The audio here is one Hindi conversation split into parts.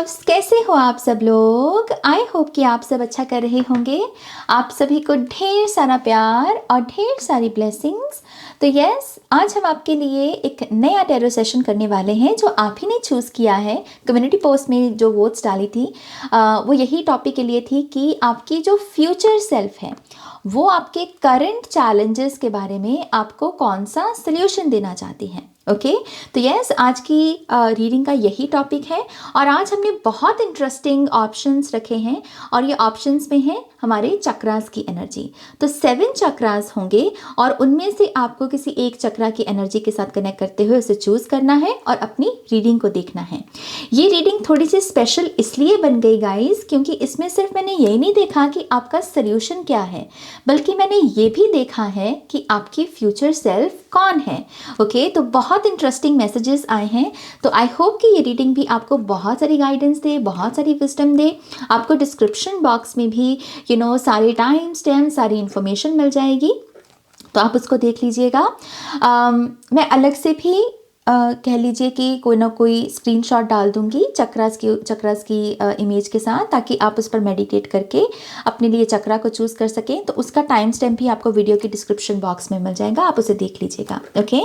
लव्स, कैसे हो आप सब लोग। आई होप कि आप सब अच्छा कर रहे होंगे। आप सभी को ढेर सारा प्यार और ढेर सारी ब्लेसिंग्स। तो यस, आज हम आपके लिए एक नया टैरो सेशन करने वाले हैं जो आप ही ने चूज़ किया है। कम्युनिटी पोस्ट में जो वोट्स डाली थी वो यही टॉपिक के लिए थी कि आपकी जो फ्यूचर सेल्फ है वो आपके करंट चैलेंजेस के बारे में आपको कौन सा सल्यूशन देना चाहती हैं। ओके, तो यस, आज की रीडिंग का यही टॉपिक है और आज हमने बहुत इंटरेस्टिंग ऑप्शंस रखे हैं और ये ऑप्शंस में है हमारे चक्रास की एनर्जी। तो 7 चक्रास होंगे और उनमें से आपको किसी एक चक्रा की एनर्जी के साथ कनेक्ट करते हुए उसे चूज़ करना है और अपनी रीडिंग को देखना है। ये रीडिंग थोड़ी सी स्पेशल इसलिए बन गई गाइस क्योंकि इसमें सिर्फ मैंने यही नहीं देखा कि आपका सल्यूशन क्या है, बल्कि मैंने ये भी देखा है कि आपकी फ्यूचर सेल्फ कौन है। ओके, तो बहुत इंटरेस्टिंग मैसेजेस आए हैं। तो आई होप कि ये रीडिंग भी आपको बहुत सारी गाइडेंस दे, बहुत सारी विजडम दे। आपको डिस्क्रिप्शन बॉक्स में भी सारे टाइम स्टैम्प, सारी इन्फॉर्मेशन मिल जाएगी, तो आप उसको देख लीजिएगा। मैं अलग से भी कह लीजिए कि कोई ना कोई स्क्रीनशॉट डाल दूंगी चक्रास की इमेज के साथ, ताकि आप उस पर मेडिटेट करके अपने लिए चक्रा को चूज़ कर सकें। तो उसका टाइम स्टैम्प भी आपको वीडियो की डिस्क्रिप्शन बॉक्स में मिल जाएगा, आप उसे देख लीजिएगा। ओके,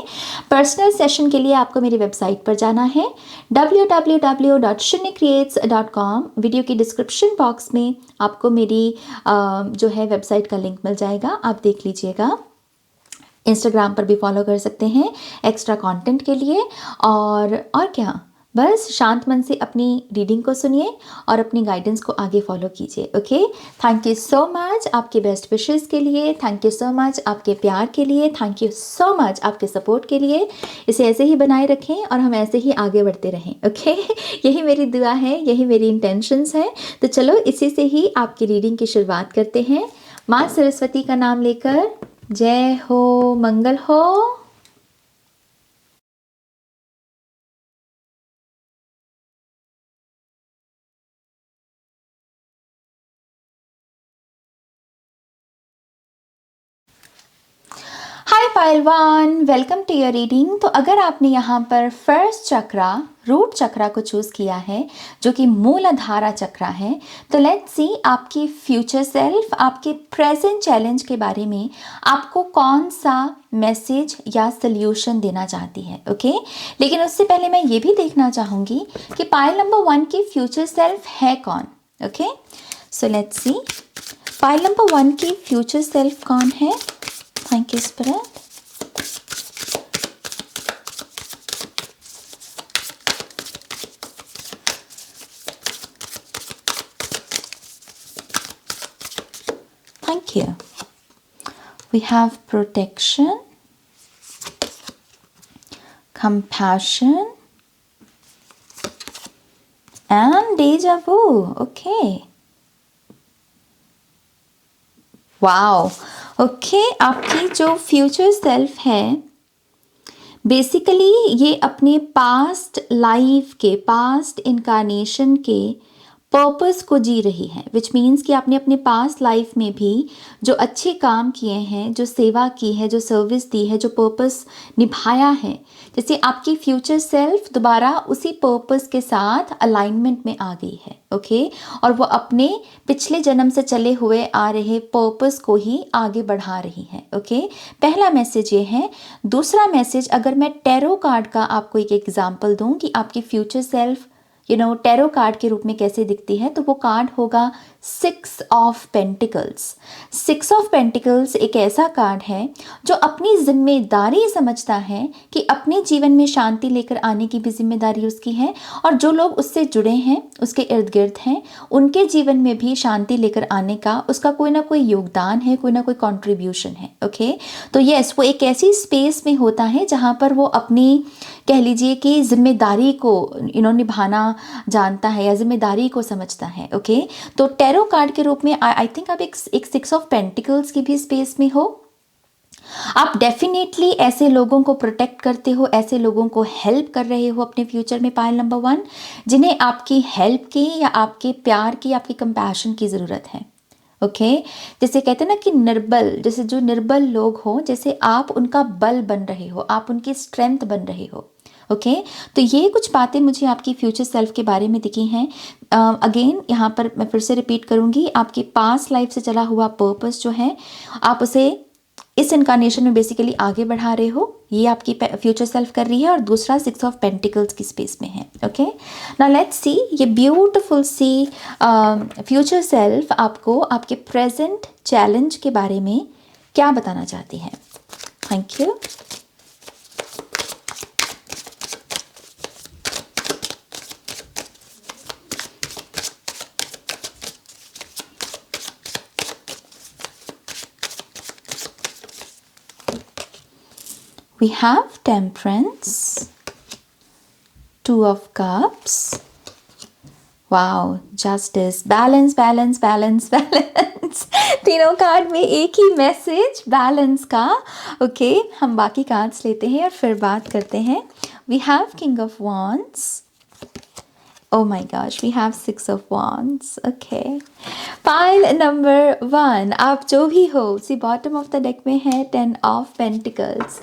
पर्सनल सेशन के लिए आपको मेरी वेबसाइट पर जाना है www.shunycreates.com। वीडियो की डिस्क्रिप्शन बॉक्स में आपको मेरी जो है वेबसाइट का लिंक मिल जाएगा, आप देख लीजिएगा। इंस्टाग्राम पर भी फॉलो कर सकते हैं एक्स्ट्रा कंटेंट के लिए। और क्या, बस शांत मन से अपनी रीडिंग को सुनिए और अपनी गाइडेंस को आगे फॉलो कीजिए। Okay, thank you so much आपके बेस्ट विशेस के लिए, थैंक यू सो मच आपके प्यार के लिए, थैंक यू सो मच आपके सपोर्ट के लिए। इसे ऐसे ही बनाए रखें और हम ऐसे ही आगे बढ़ते रहें। ओके यही मेरी दुआ है, यही मेरी इंटेंशंस है। तो चलो इसी से ही आपकी रीडिंग की शुरुआत करते हैं। माँ सरस्वती का नाम लेकर, जय हो, मंगल हो। हाय पहलवान, वेलकम टू योर रीडिंग। तो अगर आपने यहाँ पर फर्स्ट चक्रा, रूट चक्रा को चूज़ किया है जो कि मूलाधारा चक्रा है, तो लेट्स सी आपकी फ्यूचर सेल्फ आपके प्रेजेंट चैलेंज के बारे में आपको कौन सा मैसेज या सल्यूशन देना चाहती है। ओके, लेकिन उससे पहले मैं ये भी देखना चाहूँगी कि पाइल नंबर 1 की फ्यूचर सेल्फ है कौन। Okay, so let's see pile number 1 की फ्यूचर सेल्फ कौन है। Thank you, Spirit. Thank you. We have protection, compassion, and deja vu. Okay. Wow. Okay, आपकी जो फ्यूचर सेल्फ है बेसिकली ये अपने पास्ट लाइफ के, पास्ट इनकारनेशन के पर्पस को जी रही है, विच मीन्स कि आपने अपने पास्ट लाइफ में भी जो अच्छे काम किए हैं, जो सेवा की है, जो सर्विस दी है, जो पर्पस निभाया है, जैसे आपकी फ्यूचर सेल्फ दोबारा उसी पर्पस के साथ अलाइनमेंट में आ गई है। ओके, और वो अपने पिछले जन्म से चले हुए आ रहे पर्पस को ही आगे बढ़ा रही है। ओके, पहला मैसेज ये है। दूसरा मैसेज, अगर मैं टैरो कार्ड का आपको एक एग्जांपल दूं कि आपकी फ्यूचर सेल्फ टैरो कार्ड के रूप में कैसे दिखती है, तो वो कार्ड होगा 6 ऑफ पेंटिकल्स। 6 ऑफ पेंटिकल्स एक ऐसा कार्ड है जो अपनी जिम्मेदारी समझता है कि अपने जीवन में शांति लेकर आने की भी जिम्मेदारी उसकी है, और जो लोग उससे जुड़े हैं, उसके इर्द गिर्द हैं, उनके जीवन में भी शांति लेकर आने का उसका कोई ना कोई योगदान है, कोई ना कोई कंट्रीब्यूशन है। ओके, तो यस, वो एक ऐसी स्पेस में होता है जहाँ पर वो अपनी, कह लीजिए कि जिम्मेदारी को निभाना जानता है या जिम्मेदारी को समझता है। ओके, तो टैरो कार्ड के रूप में आई थिंक आप एक 6 ऑफ पेंटिकल्स की भी स्पेस में हो। आप डेफिनेटली ऐसे लोगों को प्रोटेक्ट करते हो, ऐसे लोगों को हेल्प कर रहे हो अपने फ्यूचर में, पाइल नंबर 1, जिन्हें आपकी हेल्प की या आपके प्यार की, आपकी कंपैशन की ज़रूरत है। ओके, जैसे कहते हैं ना कि निर्बल, जैसे जो निर्बल लोग हो, जैसे आप उनका बल बन रहे हो, आप उनकी स्ट्रेंथ बन रहे हो। ओके तो ये कुछ बातें मुझे आपकी फ्यूचर सेल्फ के बारे में दिखी हैं। अगेन यहाँ पर मैं फिर से रिपीट करूँगी, आपकी पास्ट लाइफ से चला हुआ पर्पस जो है आप उसे इस इनकारनेशन में बेसिकली आगे बढ़ा रहे हो, ये आपकी फ्यूचर सेल्फ कर रही है। और दूसरा 6 ऑफ पेंटिकल्स की स्पेस में है। ओके नाउ लेट्स सी ये ब्यूटीफुल सी फ्यूचर सेल्फ आपको आपके प्रेजेंट चैलेंज के बारे में क्या बताना चाहती है। Thank you. We have Temperance, 2 of Cups, wow, Justice, Balance, Balance, Balance, Balance। तीनों कार्ड में एक ही मैसेज बैलेंस का। ओके हम बाकी कार्ड्स लेते हैं और फिर बात करते हैं। We have King of Wands, oh my gosh, we have 6 of Wands। okay pile number 1 आप जो भी हो, सी बॉटम ऑफ द डेक में है 10 ऑफ पेंटिकल्स।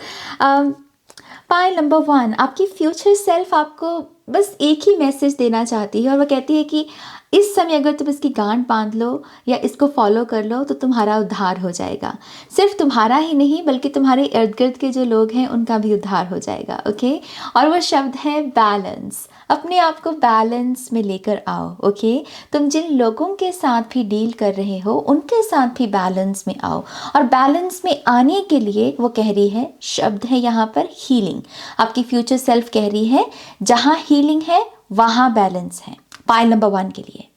पाइल नंबर 1 आपकी फ्यूचर सेल्फ आपको बस एक ही मैसेज देना चाहती है और वो कहती है कि इस समय अगर तुम इसकी गांठ बांध लो या इसको फॉलो कर लो तो तुम्हारा उद्धार हो जाएगा। सिर्फ तुम्हारा ही नहीं बल्कि तुम्हारे इर्द गिर्द के जो लोग हैं उनका भी उद्धार हो जाएगा। ओके और वो शब्द है बैलेंस। अपने आप को बैलेंस में लेकर आओ। ओके तुम जिन लोगों के साथ भी डील कर रहे हो उनके साथ भी बैलेंस में आओ। और बैलेंस में आने के लिए वो कह रही है, शब्द है यहाँ पर हीलिंग। आपकी फ्यूचर सेल्फ कह रही है जहाँ हीलिंग है वहाँ बैलेंस है। पाइल नंबर 1 के लिए।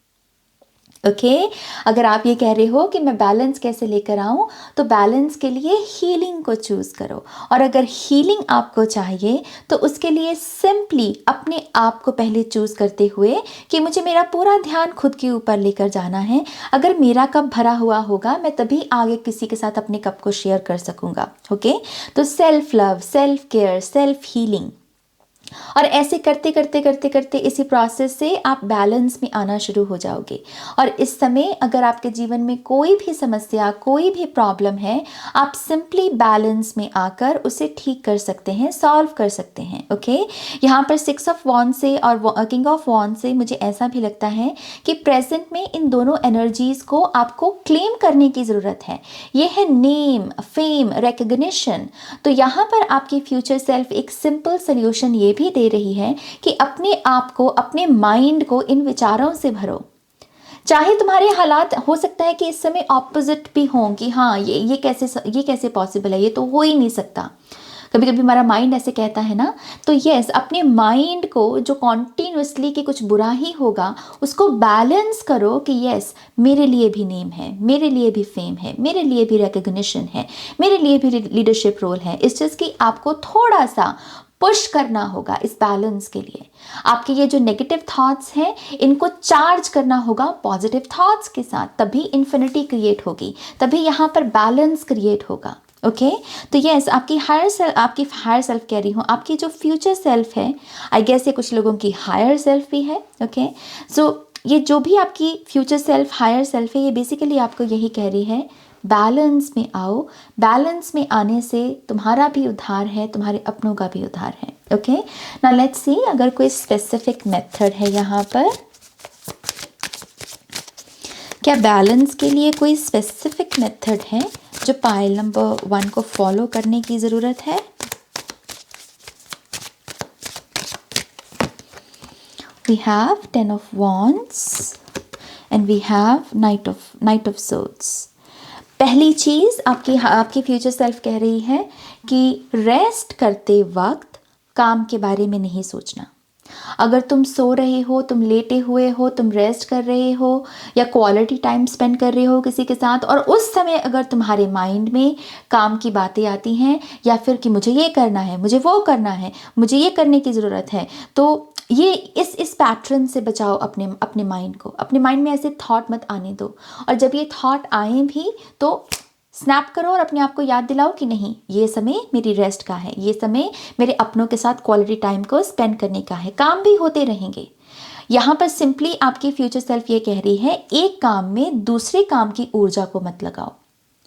ओके अगर आप ये कह रहे हो कि मैं बैलेंस कैसे लेकर आऊं तो बैलेंस के लिए हीलिंग को चूज करो। और अगर हीलिंग आपको चाहिए तो उसके लिए सिंपली अपने आप को पहले चूज करते हुए कि मुझे मेरा पूरा ध्यान खुद के ऊपर लेकर जाना है। अगर मेरा कप भरा हुआ होगा मैं तभी आगे किसी के साथ अपने कप को शेयर कर सकूंगा। ओके तो self love, self care, self healing और ऐसे करते करते करते करते इसी प्रोसेस से आप बैलेंस में आना शुरू हो जाओगे। और इस समय अगर आपके जीवन में कोई भी समस्या, कोई भी प्रॉब्लम है, आप सिंपली बैलेंस में आकर उसे ठीक कर सकते हैं, सॉल्व कर सकते हैं। ओके यहाँ पर 6 ऑफ वॉन्ड से और किंग ऑफ वॉन्ड से मुझे ऐसा भी लगता है कि प्रेजेंट में इन दोनों एनर्जीज को आपको क्लेम करने की ज़रूरत है। ये है नेम, फेम, रिकग्निशन। तो यहाँ पर आपकी फ्यूचर सेल्फ एक सिंपल सोल्यूशन ये भी दे रही है कि अपने आप को, अपने माइंड को इन विचारों से भरो। चाहे तुम्हारे हालात हो सकता है कि इस समय ऑपोजिट भी हों कि हाँ ये कैसे पॉसिबल है, ये तो हो ही नहीं सकता। कभी कभी हमारा माइंड ऐसे कहता है ना। तो यस अपने माइंड को जो कॉन्टिन्यूसली कि कुछ बुरा ही होगा उसको बैलेंस करो कि यस मेरे लिए भी नेम है, मेरे लिए भी फेम है, मेरे लिए भी रिकग्निशन है, मेरे लिए भी लीडरशिप रोल है। इस चीज़ की आपको थोड़ा सा पुश करना होगा इस बैलेंस के लिए। आपके ये जो नेगेटिव थॉट्स हैं इनको चार्ज करना होगा पॉजिटिव थॉट्स के साथ, तभी इन्फिनिटी क्रिएट होगी, तभी यहाँ पर बैलेंस क्रिएट होगा। ओके तो यस आपकी हायर सेल्फ कह रही हूँ, आपकी जो फ्यूचर सेल्फ है, आई गेस ये कुछ लोगों की हायर सेल्फ भी है। ओके सो ये जो भी आपकी फ्यूचर सेल्फ, हायर सेल्फ है, ये बेसिकली आपको यही कह रही है बैलेंस में आओ। बैलेंस में आने से तुम्हारा भी उद्धार है, तुम्हारे अपनों का भी उद्धार है। ओके नाउ लेट्स सी अगर कोई स्पेसिफिक मेथड है यहाँ पर, क्या बैलेंस के लिए कोई स्पेसिफिक मेथड है जो पाइल नंबर 1 को फॉलो करने की ज़रूरत है। We have 10 of Wands and we have Knight of Swords। पहली चीज़ आपकी फ्यूचर सेल्फ कह रही है कि रेस्ट करते वक्त काम के बारे में नहीं सोचना। अगर तुम सो रहे हो, तुम लेटे हुए हो, तुम रेस्ट कर रहे हो या क्वालिटी टाइम स्पेंड कर रहे हो किसी के साथ, और उस समय अगर तुम्हारे माइंड में काम की बातें आती हैं या फिर कि मुझे ये करना है, मुझे वो करना है, मुझे ये करने की ज़रूरत है, तो ये इस पैटर्न से बचाओ अपने माइंड को। अपने माइंड में ऐसे थॉट मत आने दो। और जब ये थॉट आए भी तो स्नैप करो और अपने आप को याद दिलाओ कि नहीं, ये समय मेरी रेस्ट का है, ये समय मेरे अपनों के साथ क्वालिटी टाइम को स्पेंड करने का है। काम भी होते रहेंगे। यहाँ पर सिंपली आपकी फ्यूचर सेल्फ ये कह रही है एक काम में दूसरे काम की ऊर्जा को मत लगाओ।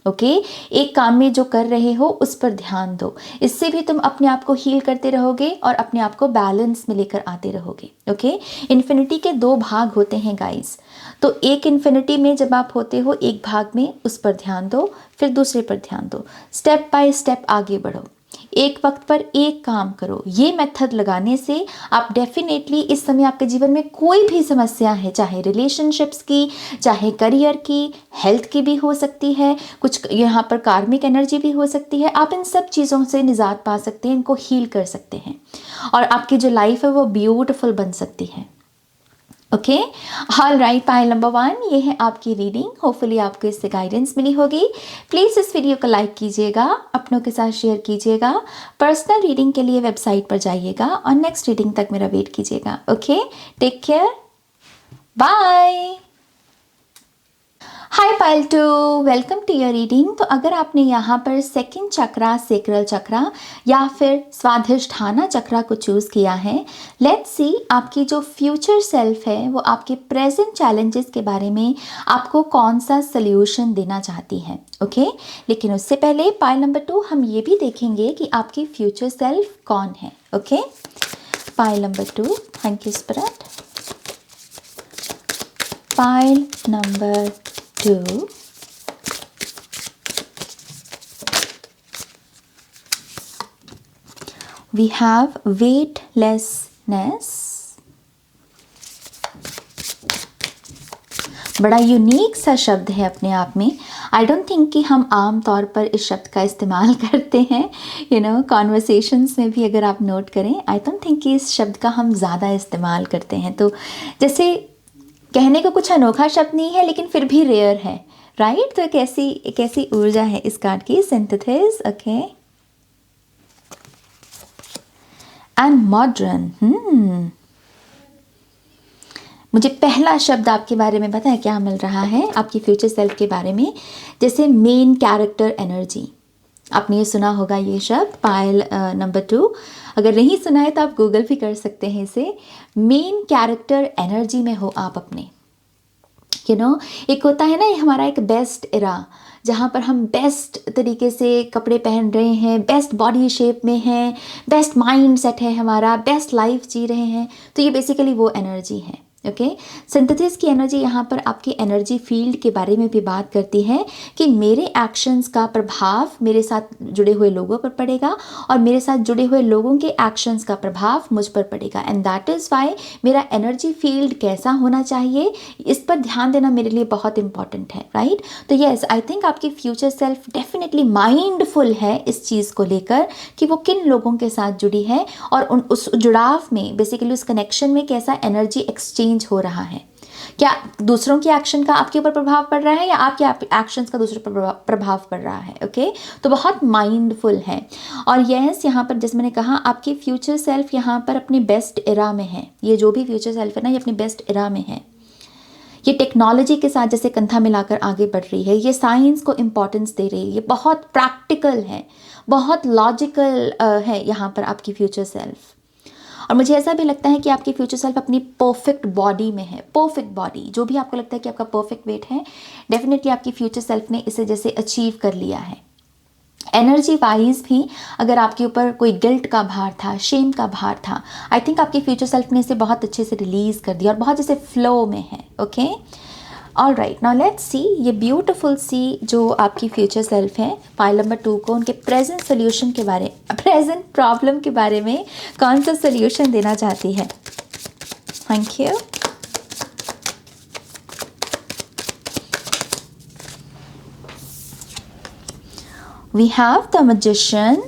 ओके एक काम में जो कर रहे हो उस पर ध्यान दो, इससे भी तुम अपने आप को हील करते रहोगे और अपने आप को बैलेंस में लेकर आते रहोगे। ओके इन्फिनिटी के 2 भाग होते हैं गाइस, तो एक इन्फिनिटी में जब आप होते हो एक भाग में, उस पर ध्यान दो, फिर दूसरे पर ध्यान दो, स्टेप बाय स्टेप आगे बढ़ो, एक वक्त पर एक काम करो। ये मेथड लगाने से आप डेफिनेटली इस समय आपके जीवन में कोई भी समस्या है, चाहे रिलेशनशिप्स की, चाहे करियर की, हेल्थ की भी हो सकती है, कुछ यहाँ पर कार्मिक एनर्जी भी हो सकती है, आप इन सब चीज़ों से निजात पा सकते हैं, इनको हील कर सकते हैं और आपकी जो लाइफ है वो ब्यूटीफुल बन सकती है। Okay all right, pile number 1 ये है आपकी रीडिंग। होपफुली आपको इससे गाइडेंस मिली होगी। प्लीज़ इस वीडियो को लाइक कीजिएगा, अपनों के साथ शेयर कीजिएगा, पर्सनल रीडिंग के लिए वेबसाइट पर जाइएगा और नेक्स्ट रीडिंग तक मेरा वेट कीजिएगा। Okay take care, bye. Hi pile 2, welcome to your reading. तो अगर आपने यहाँ पर सेकंड चक्रा, सेक्रल चक्रा या फिर स्वाधिष्ठाना चक्रा को चूज़ किया है, लेट्स सी आपकी जो फ्यूचर सेल्फ है वो आपके प्रेजेंट चैलेंजेस के बारे में आपको कौन सा सल्यूशन देना चाहती है। ओके लेकिन उससे पहले पाइल नंबर 2 हम ये भी देखेंगे कि आपकी फ्यूचर सेल्फ कौन है। Okay pile number 2, thank you spirit. Pile number 2, we have weightlessness। बड़ा यूनिक सा शब्द है अपने आप में। आई डोंट थिंक कि हम आम तौर पर इस शब्द का इस्तेमाल करते हैं, कॉन्वर्सेशंस में भी अगर आप नोट करें, आई डोंट थिंक कि इस शब्द का हम ज़्यादा इस्तेमाल करते हैं। तो जैसे कहने को कुछ अनोखा शब्द नहीं है लेकिन फिर भी रेयर है, राइट। तो एक ऐसी ऊर्जा है इस कार्ड की, सिंथेसिस। Okay and modern. मुझे पहला शब्द आपके बारे में पता है क्या मिल रहा है, आपकी फ्यूचर सेल्फ के बारे में, जैसे मेन कैरेक्टर एनर्जी। आपने ये सुना होगा ये शब्द, पाइल नंबर 2। अगर नहीं सुना है तो आप गूगल भी कर सकते हैं इसे। मेन कैरेक्टर एनर्जी में हो आप अपने, एक होता है ना ये हमारा एक बेस्ट एरा, जहाँ पर हम बेस्ट तरीके से कपड़े पहन रहे हैं, बेस्ट बॉडी शेप में हैं, बेस्ट माइंड सेट है हमारा, बेस्ट लाइफ जी रहे हैं। तो ये बेसिकली वो एनर्जी है। ओके सिंथेसिस की एनर्जी यहाँ पर आपकी एनर्जी फील्ड के बारे में भी बात करती है कि मेरे एक्शंस का प्रभाव मेरे साथ जुड़े हुए लोगों पर पड़ेगा और मेरे साथ जुड़े हुए लोगों के एक्शंस का प्रभाव मुझ पर पड़ेगा, एंड दैट इज़ वाई मेरा एनर्जी फील्ड कैसा होना चाहिए इस पर ध्यान देना मेरे लिए बहुत इंपॉर्टेंट है, राइट। तो येस, आई थिंक आपकी फ्यूचर सेल्फ डेफिनेटली माइंडफुल है इस चीज़ को लेकर कि वो किन लोगों के साथ जुड़ी है और उस जुड़ाव में बेसिकली उस कनेक्शन में कैसा एनर्जी एक्सचेंज हो रहा है। क्या दूसरों के एक्शन का आपके ऊपर प्रभाव पड़ रहा है या आपके एक्शंस का दूसरे पर प्रभाव पड़ रहा है। ओके तो बहुत माइंडफुल है। और यस यहाँ पर जैसे मैंने कहा आपकी फ्यूचर सेल्फ यहाँ पर अपने बेस्ट एरा में है। ये जो भी फ्यूचर सेल्फ है ना, ये अपने बेस्ट एरा में है। ये टेक्नोलॉजी के साथ जैसे कंधा मिलाकर आगे बढ़ रही है, ये साइंस को इम्पोर्टेंस दे रही है, ये बहुत प्रैक्टिकल है, बहुत लॉजिकल है यहाँ पर आपकी फ्यूचर सेल्फ। और मुझे ऐसा भी लगता है कि आपकी फ्यूचर सेल्फ अपनी परफेक्ट बॉडी में है। परफेक्ट बॉडी, जो भी आपको लगता है कि आपका परफेक्ट वेट है, डेफिनेटली आपकी फ्यूचर सेल्फ ने इसे जैसे अचीव कर लिया है। एनर्जी वाइज भी अगर आपके ऊपर कोई गिल्ट का भार था, शेम का भार था, आई थिंक आपकी फ्यूचर सेल्फ ने इसे बहुत अच्छे से रिलीज़ कर दिया और बहुत जैसे फ्लो में है। Okay all right, now let's see ये ब्यूटीफुल सी जो आपकी फ्यूचर सेल्फ है, पाइल नंबर 2 को उनके प्रेजेंट सोल्यूशन के बारे, प्रेजेंट प्रॉब्लम के बारे में कौन सा सोल्यूशन देना चाहती है। Thank you. We have the Magician,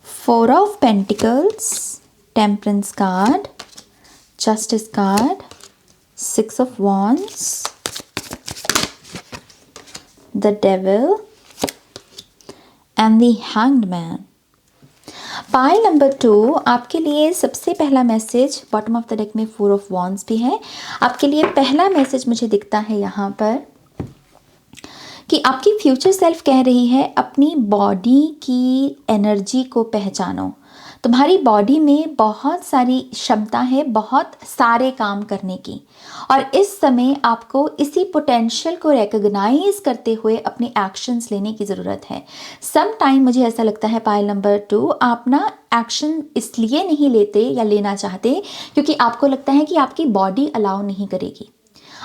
Four of Pentacles, Temperance card, Justice card, Six of Wands, the Devil and the Hanged Man. Pile number 2 आपके लिए सबसे पहला message, bottom of the deck में 4 ऑफ वॉन्ड्स भी है। आपके लिए पहला मैसेज मुझे दिखता है यहाँ पर कि आपकी फ्यूचर सेल्फ कह रही है अपनी बॉडी की एनर्जी को पहचानो। तुम्हारी बॉडी में बहुत सारी क्षमता है बहुत सारे काम करने की, और इस समय आपको इसी पोटेंशियल को रिकॉग्नाइज करते हुए अपने एक्शंस लेने की ज़रूरत है। सम टाइम मुझे ऐसा लगता है पायल नंबर 2, आप ना एक्शन इसलिए नहीं लेते या लेना चाहते क्योंकि आपको लगता है कि आपकी बॉडी अलाउ नहीं करेगी,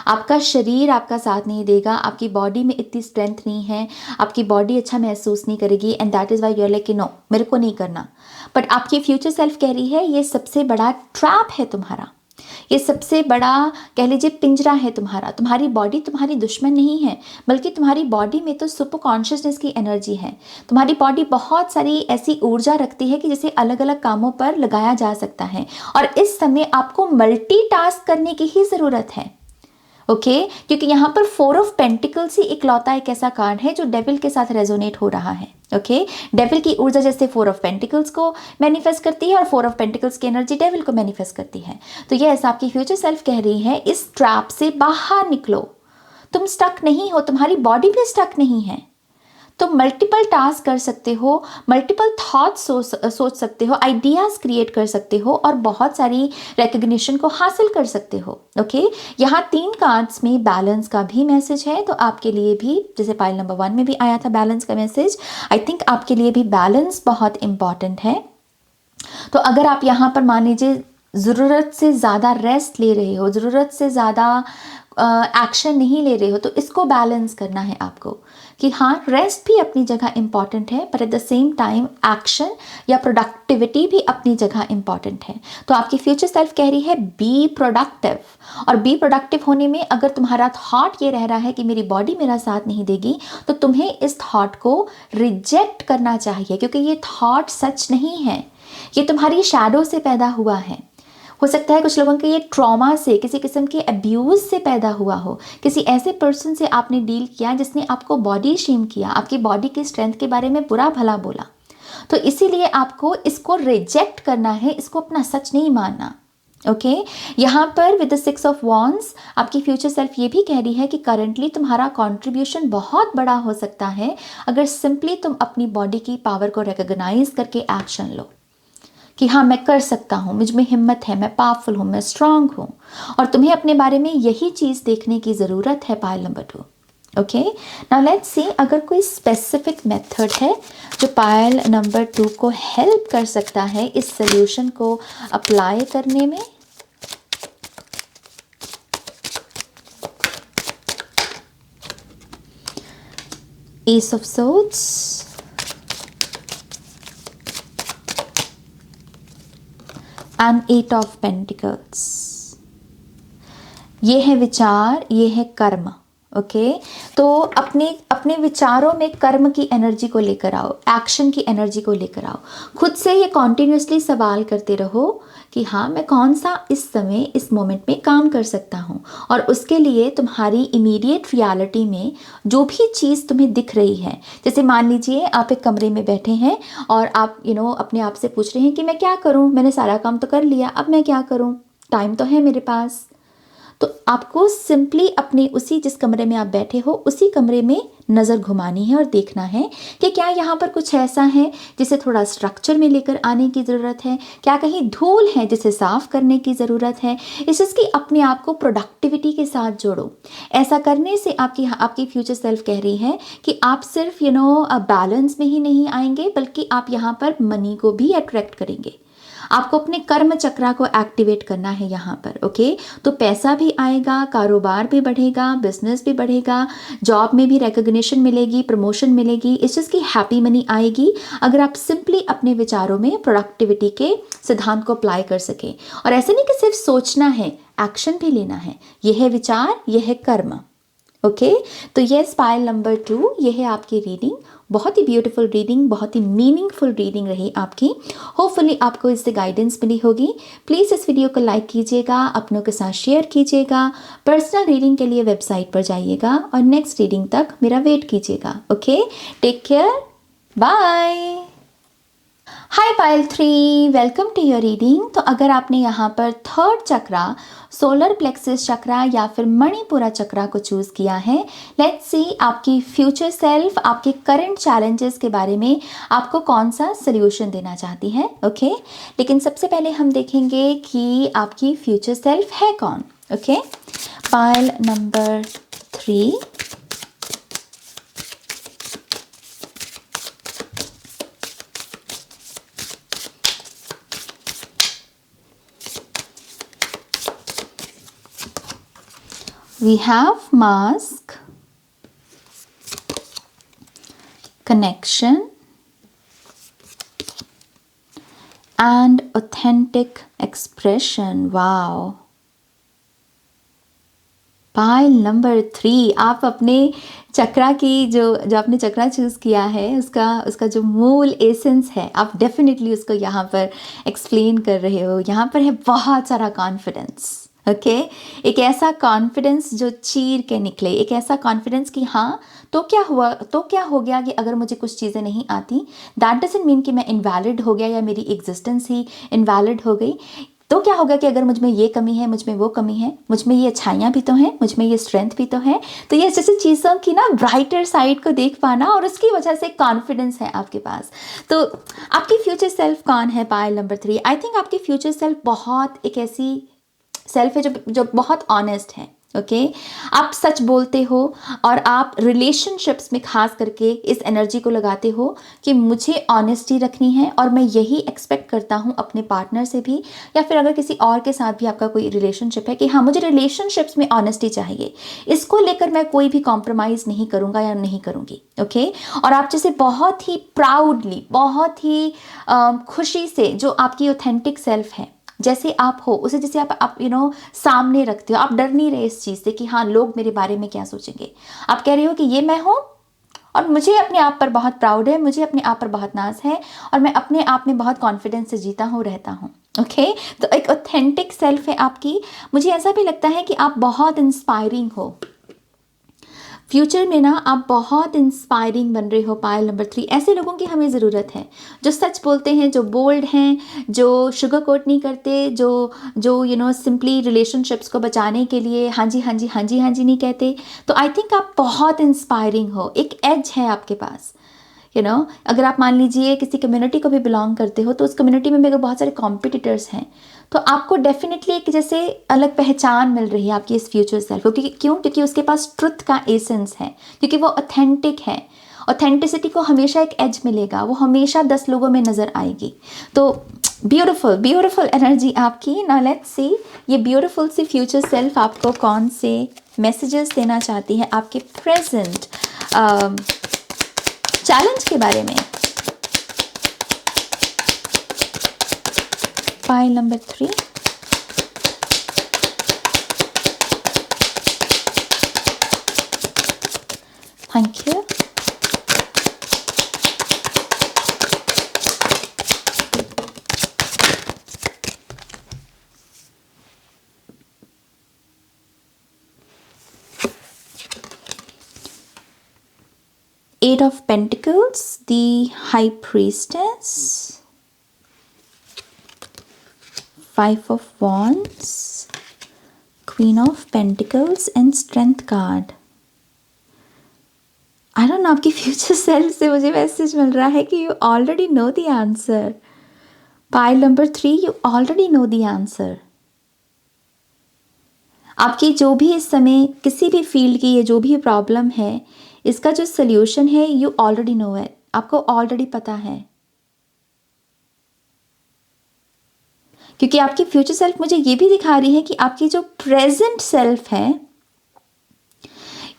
आपका शरीर आपका साथ नहीं देगा, आपकी बॉडी में इतनी स्ट्रेंथ नहीं है, आपकी बॉडी अच्छा महसूस नहीं करेगी, and that is why you are like कि नो मेरे को नहीं करना। बट आपकी फ्यूचर सेल्फ कह रही है ये सबसे बड़ा ट्रैप है तुम्हारा, ये सबसे बड़ा कह लीजिए पिंजरा है तुम्हारा। तुम्हारी बॉडी तुम्हारी दुश्मन नहीं है, बल्कि तुम्हारी बॉडी में तो सुपर कॉन्शियसनेस की एनर्जी है। तुम्हारी बॉडी बहुत सारी ऐसी ऊर्जा रखती है कि जिसे अलग अलग कामों पर लगाया जा सकता है, और इस समय आपको मल्टीटास्क करने की ही ज़रूरत है। ओके क्योंकि यहाँ पर 4 ऑफ पेंटिकल्स ही इकलौता एक ऐसा कार्ड है जो डेविल के साथ रेजोनेट हो रहा है। ओके डेविल की ऊर्जा जैसे 4 ऑफ पेंटिकल्स को मैनिफेस्ट करती है और 4 ऑफ पेंटिकल्स की एनर्जी डेविल को मैनिफेस्ट करती है। तो यस, आपकी फ्यूचर सेल्फ कह रही है इस ट्रैप से बाहर निकलो, तुम स्टक नहीं हो, तुम्हारी बॉडी भी स्टक नहीं है। तो मल्टीपल टास्क कर सकते हो, मल्टीपल थॉट्स सोच सकते हो, आइडियाज़ क्रिएट कर सकते हो और बहुत सारी रिकग्निशन को हासिल कर सकते हो। ओके यहाँ 3 कार्ड्स में बैलेंस का भी मैसेज है, तो आपके लिए भी जैसे पाइल नंबर 1 में भी आया था बैलेंस का मैसेज, आई थिंक आपके लिए भी बैलेंस बहुत इंपॉर्टेंट है। तो अगर आप यहाँ पर मान लीजिए ज़रूरत से ज़्यादा रेस्ट ले रहे हो, ज़रूरत से ज़्यादा एक्शन नहीं ले रहे हो, तो इसको बैलेंस करना है आपको कि हाँ रेस्ट भी अपनी जगह इम्पॉर्टेंट है, पर at the same time action या प्रोडक्टिविटी भी अपनी जगह इम्पॉर्टेंट है। तो आपकी फ्यूचर सेल्फ कह रही है बी प्रोडक्टिव, और बी प्रोडक्टिव होने में अगर तुम्हारा थॉट ये रह रहा है कि मेरी बॉडी मेरा साथ नहीं देगी, तो तुम्हें इस थॉट को रिजेक्ट करना चाहिए, क्योंकि ये थॉट सच नहीं है, ये तुम्हारी शैडो से पैदा हुआ है। हो सकता है कुछ लोगों के ये ट्रॉमा से, किसी किस्म के अब्यूज़ से पैदा हुआ हो, किसी ऐसे पर्सन से आपने डील किया जिसने आपको बॉडी शेम किया, आपकी बॉडी की स्ट्रेंथ के बारे में बुरा भला बोला, तो इसीलिए आपको इसको रिजेक्ट करना है, इसको अपना सच नहीं मानना। ओके यहाँ पर विद द 6 ऑफ वॉन्ड्स आपकी फ्यूचर सेल्फ ये भी कह रही है कि करंटली तुम्हारा कंट्रीब्यूशन बहुत बड़ा हो सकता है अगर सिंपली तुम अपनी बॉडी की पावर को रिकॉग्नाइज करके एक्शन लो कि हाँ मैं कर सकता हूँ, मुझ में हिम्मत है, मैं पावरफुल हूँ, मैं स्ट्रांग हूँ, और तुम्हें अपने बारे में यही चीज़ देखने की ज़रूरत है pile number 2। Okay now let's see अगर कोई स्पेसिफिक मेथड है जो पाइल नंबर 2 को हेल्प कर सकता है इस सोल्यूशन को अप्लाई करने में। S of swords, and 8 of pentacles. ये है विचार, ये है कर्म। ओके तो अपने अपने विचारों में कर्म की एनर्जी को लेकर आओ, एक्शन की एनर्जी को लेकर आओ। खुद से ये कॉन्टिन्यूसली सवाल करते रहो कि हाँ मैं कौन सा इस समय इस मोमेंट में काम कर सकता हूँ, और उसके लिए तुम्हारी इमीडिएट रियलिटी में जो भी चीज़ तुम्हें दिख रही है, जैसे मान लीजिए आप एक कमरे में बैठे हैं और आप अपने आप से पूछ रहे हैं कि मैं क्या करूँ, मैंने सारा काम तो कर लिया, अब मैं क्या करूँ, टाइम तो है मेरे पास। तो आपको सिंपली अपने उसी जिस कमरे में आप बैठे हो उसी कमरे में नज़र घुमानी है और देखना है कि क्या यहाँ पर कुछ ऐसा है जिसे थोड़ा स्ट्रक्चर में लेकर आने की ज़रूरत है, क्या कहीं धूल है जिसे साफ़ करने की ज़रूरत है। इस चीज़ की अपने आप को प्रोडक्टिविटी के साथ जोड़ो। ऐसा करने से आपकी फ्यूचर सेल्फ कह रही है कि आप सिर्फ बैलेंस में ही नहीं आएंगे, बल्कि आप यहाँ पर मनी को भी अट्रैक्ट करेंगे। आपको अपने कर्म चक्रा को एक्टिवेट करना है यहाँ पर। ओके तो पैसा भी आएगा, कारोबार भी बढ़ेगा, बिजनेस भी बढ़ेगा, जॉब में भी रिकॉग्निशन मिलेगी, प्रमोशन मिलेगी, इस चीज़ की हैप्पी मनी आएगी अगर आप सिंपली अपने विचारों में प्रोडक्टिविटी के सिद्धांत को अप्लाई कर सकें। और ऐसे नहीं कि सिर्फ सोचना है, एक्शन भी लेना है। यह है विचार, यह है कर्म। ओके तो ये पाइल नंबर 2 ये है आपकी रीडिंग। बहुत ही ब्यूटीफुल रीडिंग, बहुत ही मीनिंगफुल रीडिंग रही आपकी। होपफुली आपको इससे गाइडेंस मिली होगी। प्लीज़ इस वीडियो को लाइक कीजिएगा, अपनों के साथ शेयर कीजिएगा। पर्सनल रीडिंग के लिए वेबसाइट पर जाइएगा और नेक्स्ट रीडिंग तक मेरा वेट कीजिएगा। Okay take care, bye. Hi pile 3, welcome to your reading. तो अगर आपने यहाँ पर third chakra, solar plexus chakra या फिर मणिपुरा चक्रा को चूज़ किया है, लेट्स सी आपकी फ्यूचर सेल्फ आपके करंट चैलेंजेस के बारे में आपको कौन सा सोल्यूशन देना चाहती है। ओके, लेकिन सबसे पहले हम देखेंगे कि आपकी फ्यूचर सेल्फ है कौन। Okay, pile number 3, we have mask, connection, and authentic expression. Wow. Pile number 3, आप अपने चक्रा की जो आपने चक्रा चूज़ किया है उसका जो मूल एसेंस है, आप डेफिनेटली उसको यहाँ पर एक्सप्लेन कर रहे हो। यहाँ पर है बहुत सारा कॉन्फिडेंस। ओके, एक ऐसा कॉन्फिडेंस जो चीर के निकले, एक ऐसा कॉन्फिडेंस कि हाँ तो क्या हुआ, तो क्या हो गया कि अगर मुझे कुछ चीज़ें नहीं आती, दैट डजंट मीन कि मैं इनवैलिड हो गया या मेरी एग्जिस्टेंस ही इनवैलिड हो गई। तो क्या होगा कि अगर मुझ में ये कमी है, मुझ में वो कमी है, मुझ में ये अच्छाइयाँ भी तो हैं, मुझ में ये स्ट्रेंथ भी तो है। तो ये जैसे चीज़ों की ना ब्राइटर साइड को देख पाना और उसकी वजह से कॉन्फिडेंस है आपके पास। तो आपकी फ्यूचर सेल्फ कौन है पायल नंबर 3? आई थिंक आपकी फ्यूचर सेल्फ बहुत एक ऐसी सेल्फ है जो बहुत ऑनेस्ट है। ओके, आप सच बोलते हो और आप रिलेशनशिप्स में खास करके इस एनर्जी को लगाते हो कि मुझे ऑनेस्टी रखनी है और मैं यही एक्सपेक्ट करता हूँ अपने पार्टनर से भी, या फिर अगर किसी और के साथ भी आपका कोई रिलेशनशिप है कि हाँ मुझे रिलेशनशिप्स में ऑनेस्टी चाहिए, इसको लेकर मैं कोई भी कॉम्प्रोमाइज़ नहीं करूँगा या नहीं करूँगी। ओके, और आप जैसे बहुत ही प्राउडली, बहुत ही खुशी से जो आपकी ऑथेंटिक सेल्फ है, जैसे आप हो उसे जैसे आप सामने रखते हो। आप डर नहीं रहे इस चीज़ से कि हाँ लोग मेरे बारे में क्या सोचेंगे। आप कह रहे हो कि ये मैं हूँ और मुझे अपने आप पर बहुत प्राउड है, मुझे अपने आप पर बहुत नाज है और मैं अपने आप में बहुत कॉन्फिडेंस से जीता हूँ, रहता हूँ। ओके, तो एक ऑथेंटिक सेल्फ है आपकी। मुझे ऐसा भी लगता है कि आप बहुत इंस्पायरिंग हो। फ्यूचर में ना आप बहुत इंस्पायरिंग बन रहे हो पायल नंबर 3। ऐसे लोगों की हमें ज़रूरत है जो सच बोलते हैं, जो बोल्ड हैं, जो शुगर कोट नहीं करते, जो सिंपली रिलेशनशिप्स को बचाने के लिए हाँ जी हाँ जी हाँ जी हाँ जी नहीं कहते। तो आई थिंक आप बहुत इंस्पायरिंग हो, एक एज है आपके पास। अगर आप मान लीजिए किसी कम्युनिटी को भी बिलोंग करते हो तो उस कम्युनिटी में भी अगर बहुत सारे कॉम्पिटिटर्स हैं तो आपको डेफिनेटली एक जैसे अलग पहचान मिल रही है आपकी इस फ्यूचर सेल्फ को। क्योंकि उसके पास ट्रुथ का एसेंस है, क्योंकि वो ऑथेंटिक है। ऑथेंटिसिटी को हमेशा एक एज मिलेगा, वो हमेशा 10 लोगों में नज़र आएगी। तो ब्यूटिफुल ब्यूटिफुल एनर्जी आपकी। नाउ लेट्स सी ये ब्यूटिफुल सी फ्यूचर सेल्फ आपको कौन से मैसेजेस देना चाहती है आपके प्रेजेंट चैलेंज के बारे में। File number 3, thank you. Eight of Pentacles, the High Priestess, Five of Wands, Queen of Pentacles and Strength card. I don't know, आपकी फ्यूचर सेल्फ से मुझे मैसेज मिल रहा है कि you already know the answer. Pile number 3, you already know the answer. आपकी जो भी इस समय किसी भी फील्ड की ये जो भी प्रॉब्लम है, इसका जो सल्यूशन है यू ऑलरेडी नो है, आपको ऑलरेडी पता है। क्योंकि आपकी फ्यूचर सेल्फ मुझे ये भी दिखा रही है कि आपकी जो प्रेजेंट सेल्फ है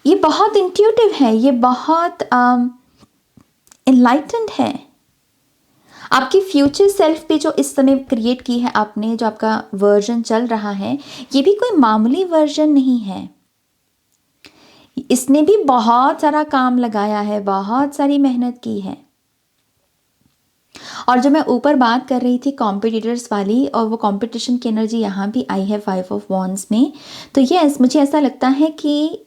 ये बहुत इंट्यूटिव है, ये बहुत इनलाइटेंड है। आपकी फ्यूचर सेल्फ पे जो इस समय क्रिएट की है आपने, जो आपका वर्जन चल रहा है, ये भी कोई मामूली वर्जन नहीं है। इसने भी बहुत सारा काम लगाया है, बहुत सारी मेहनत की है। और जो मैं ऊपर बात कर रही थी कॉम्पिटिटर्स वाली, और वो कंपटीशन की एनर्जी यहाँ भी आई है 5 ऑफ वॉन्ड्स में। तो यस, मुझे ऐसा लगता है कि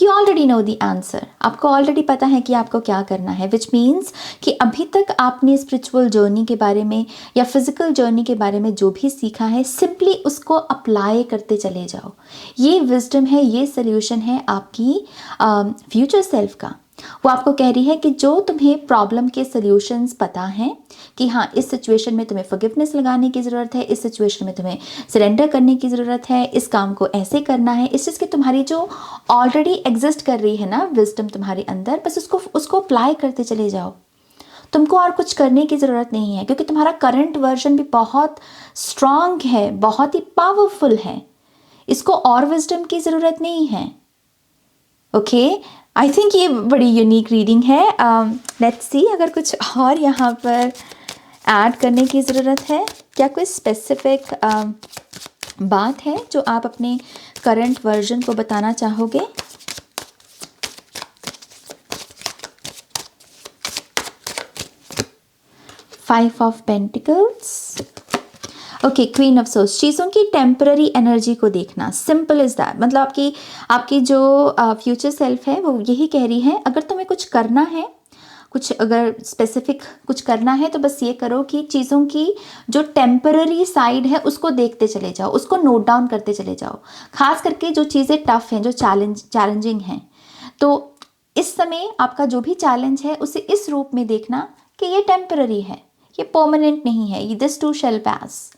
you already know the answer, आपको ऑलरेडी पता है कि आपको क्या करना है, विच मीन्स कि अभी तक आपने स्पिरिचुअल जर्नी के बारे में या फिजिकल जर्नी के बारे में जो भी सीखा है, सिंपली उसको अप्लाई करते चले जाओ। ये विजडम है, ये सोल्यूशन है आपकी फ्यूचर सेल्फ का। वो आपको कह रही है कि जो तुम्हें प्रॉब्लम के सॉल्यूशंस पता हैं कि हाँ इस सिचुएशन में तुम्हें फॉरगिवनेस लगाने की ज़रूरत है, इस सिचुएशन में तुम्हें सरेंडर करने की ज़रूरत है, इस काम को ऐसे करना है, इस चीज़ की तुम्हारी जो ऑलरेडी एग्जिस्ट कर रही है ना विजडम तुम्हारे अंदर, बस उसको अप्लाई करते चले जाओ। तुमको और कुछ करने की ज़रूरत नहीं है, क्योंकि तुम्हारा करंट वर्जन भी बहुत स्ट्रांग है, बहुत ही पावरफुल है। इसको और विजडम की ज़रूरत नहीं है। ओके, आई थिंक ये बड़ी यूनिक रीडिंग है। लेट्स सी अगर कुछ और यहाँ पर ऐड करने की ज़रूरत है, क्या कोई स्पेसिफिक बात है जो आप अपने करंट वर्जन को बताना चाहोगे? Five of pentacles, okay, queen of source, चीज़ों की टेम्पररी एनर्जी को देखना, सिंपल इज दैट। मतलब आपकी जो फ्यूचर सेल्फ है वो यही कह रही है, अगर तुम्हें कुछ करना है, कुछ अगर स्पेसिफिक कुछ करना है तो बस ये करो कि चीज़ों की जो टेम्पररी साइड है उसको देखते चले जाओ, उसको नोट डाउन करते चले जाओ। खास करके जो चीज़ें टफ हैं, जो चैलेंजिंग हैं, तो इस समय आपका जो भी चैलेंज है उसे इस रूप में देखना कि ये टेम्पररी है, ये परमानेंट नहीं है, ये दिस टू शैल पास।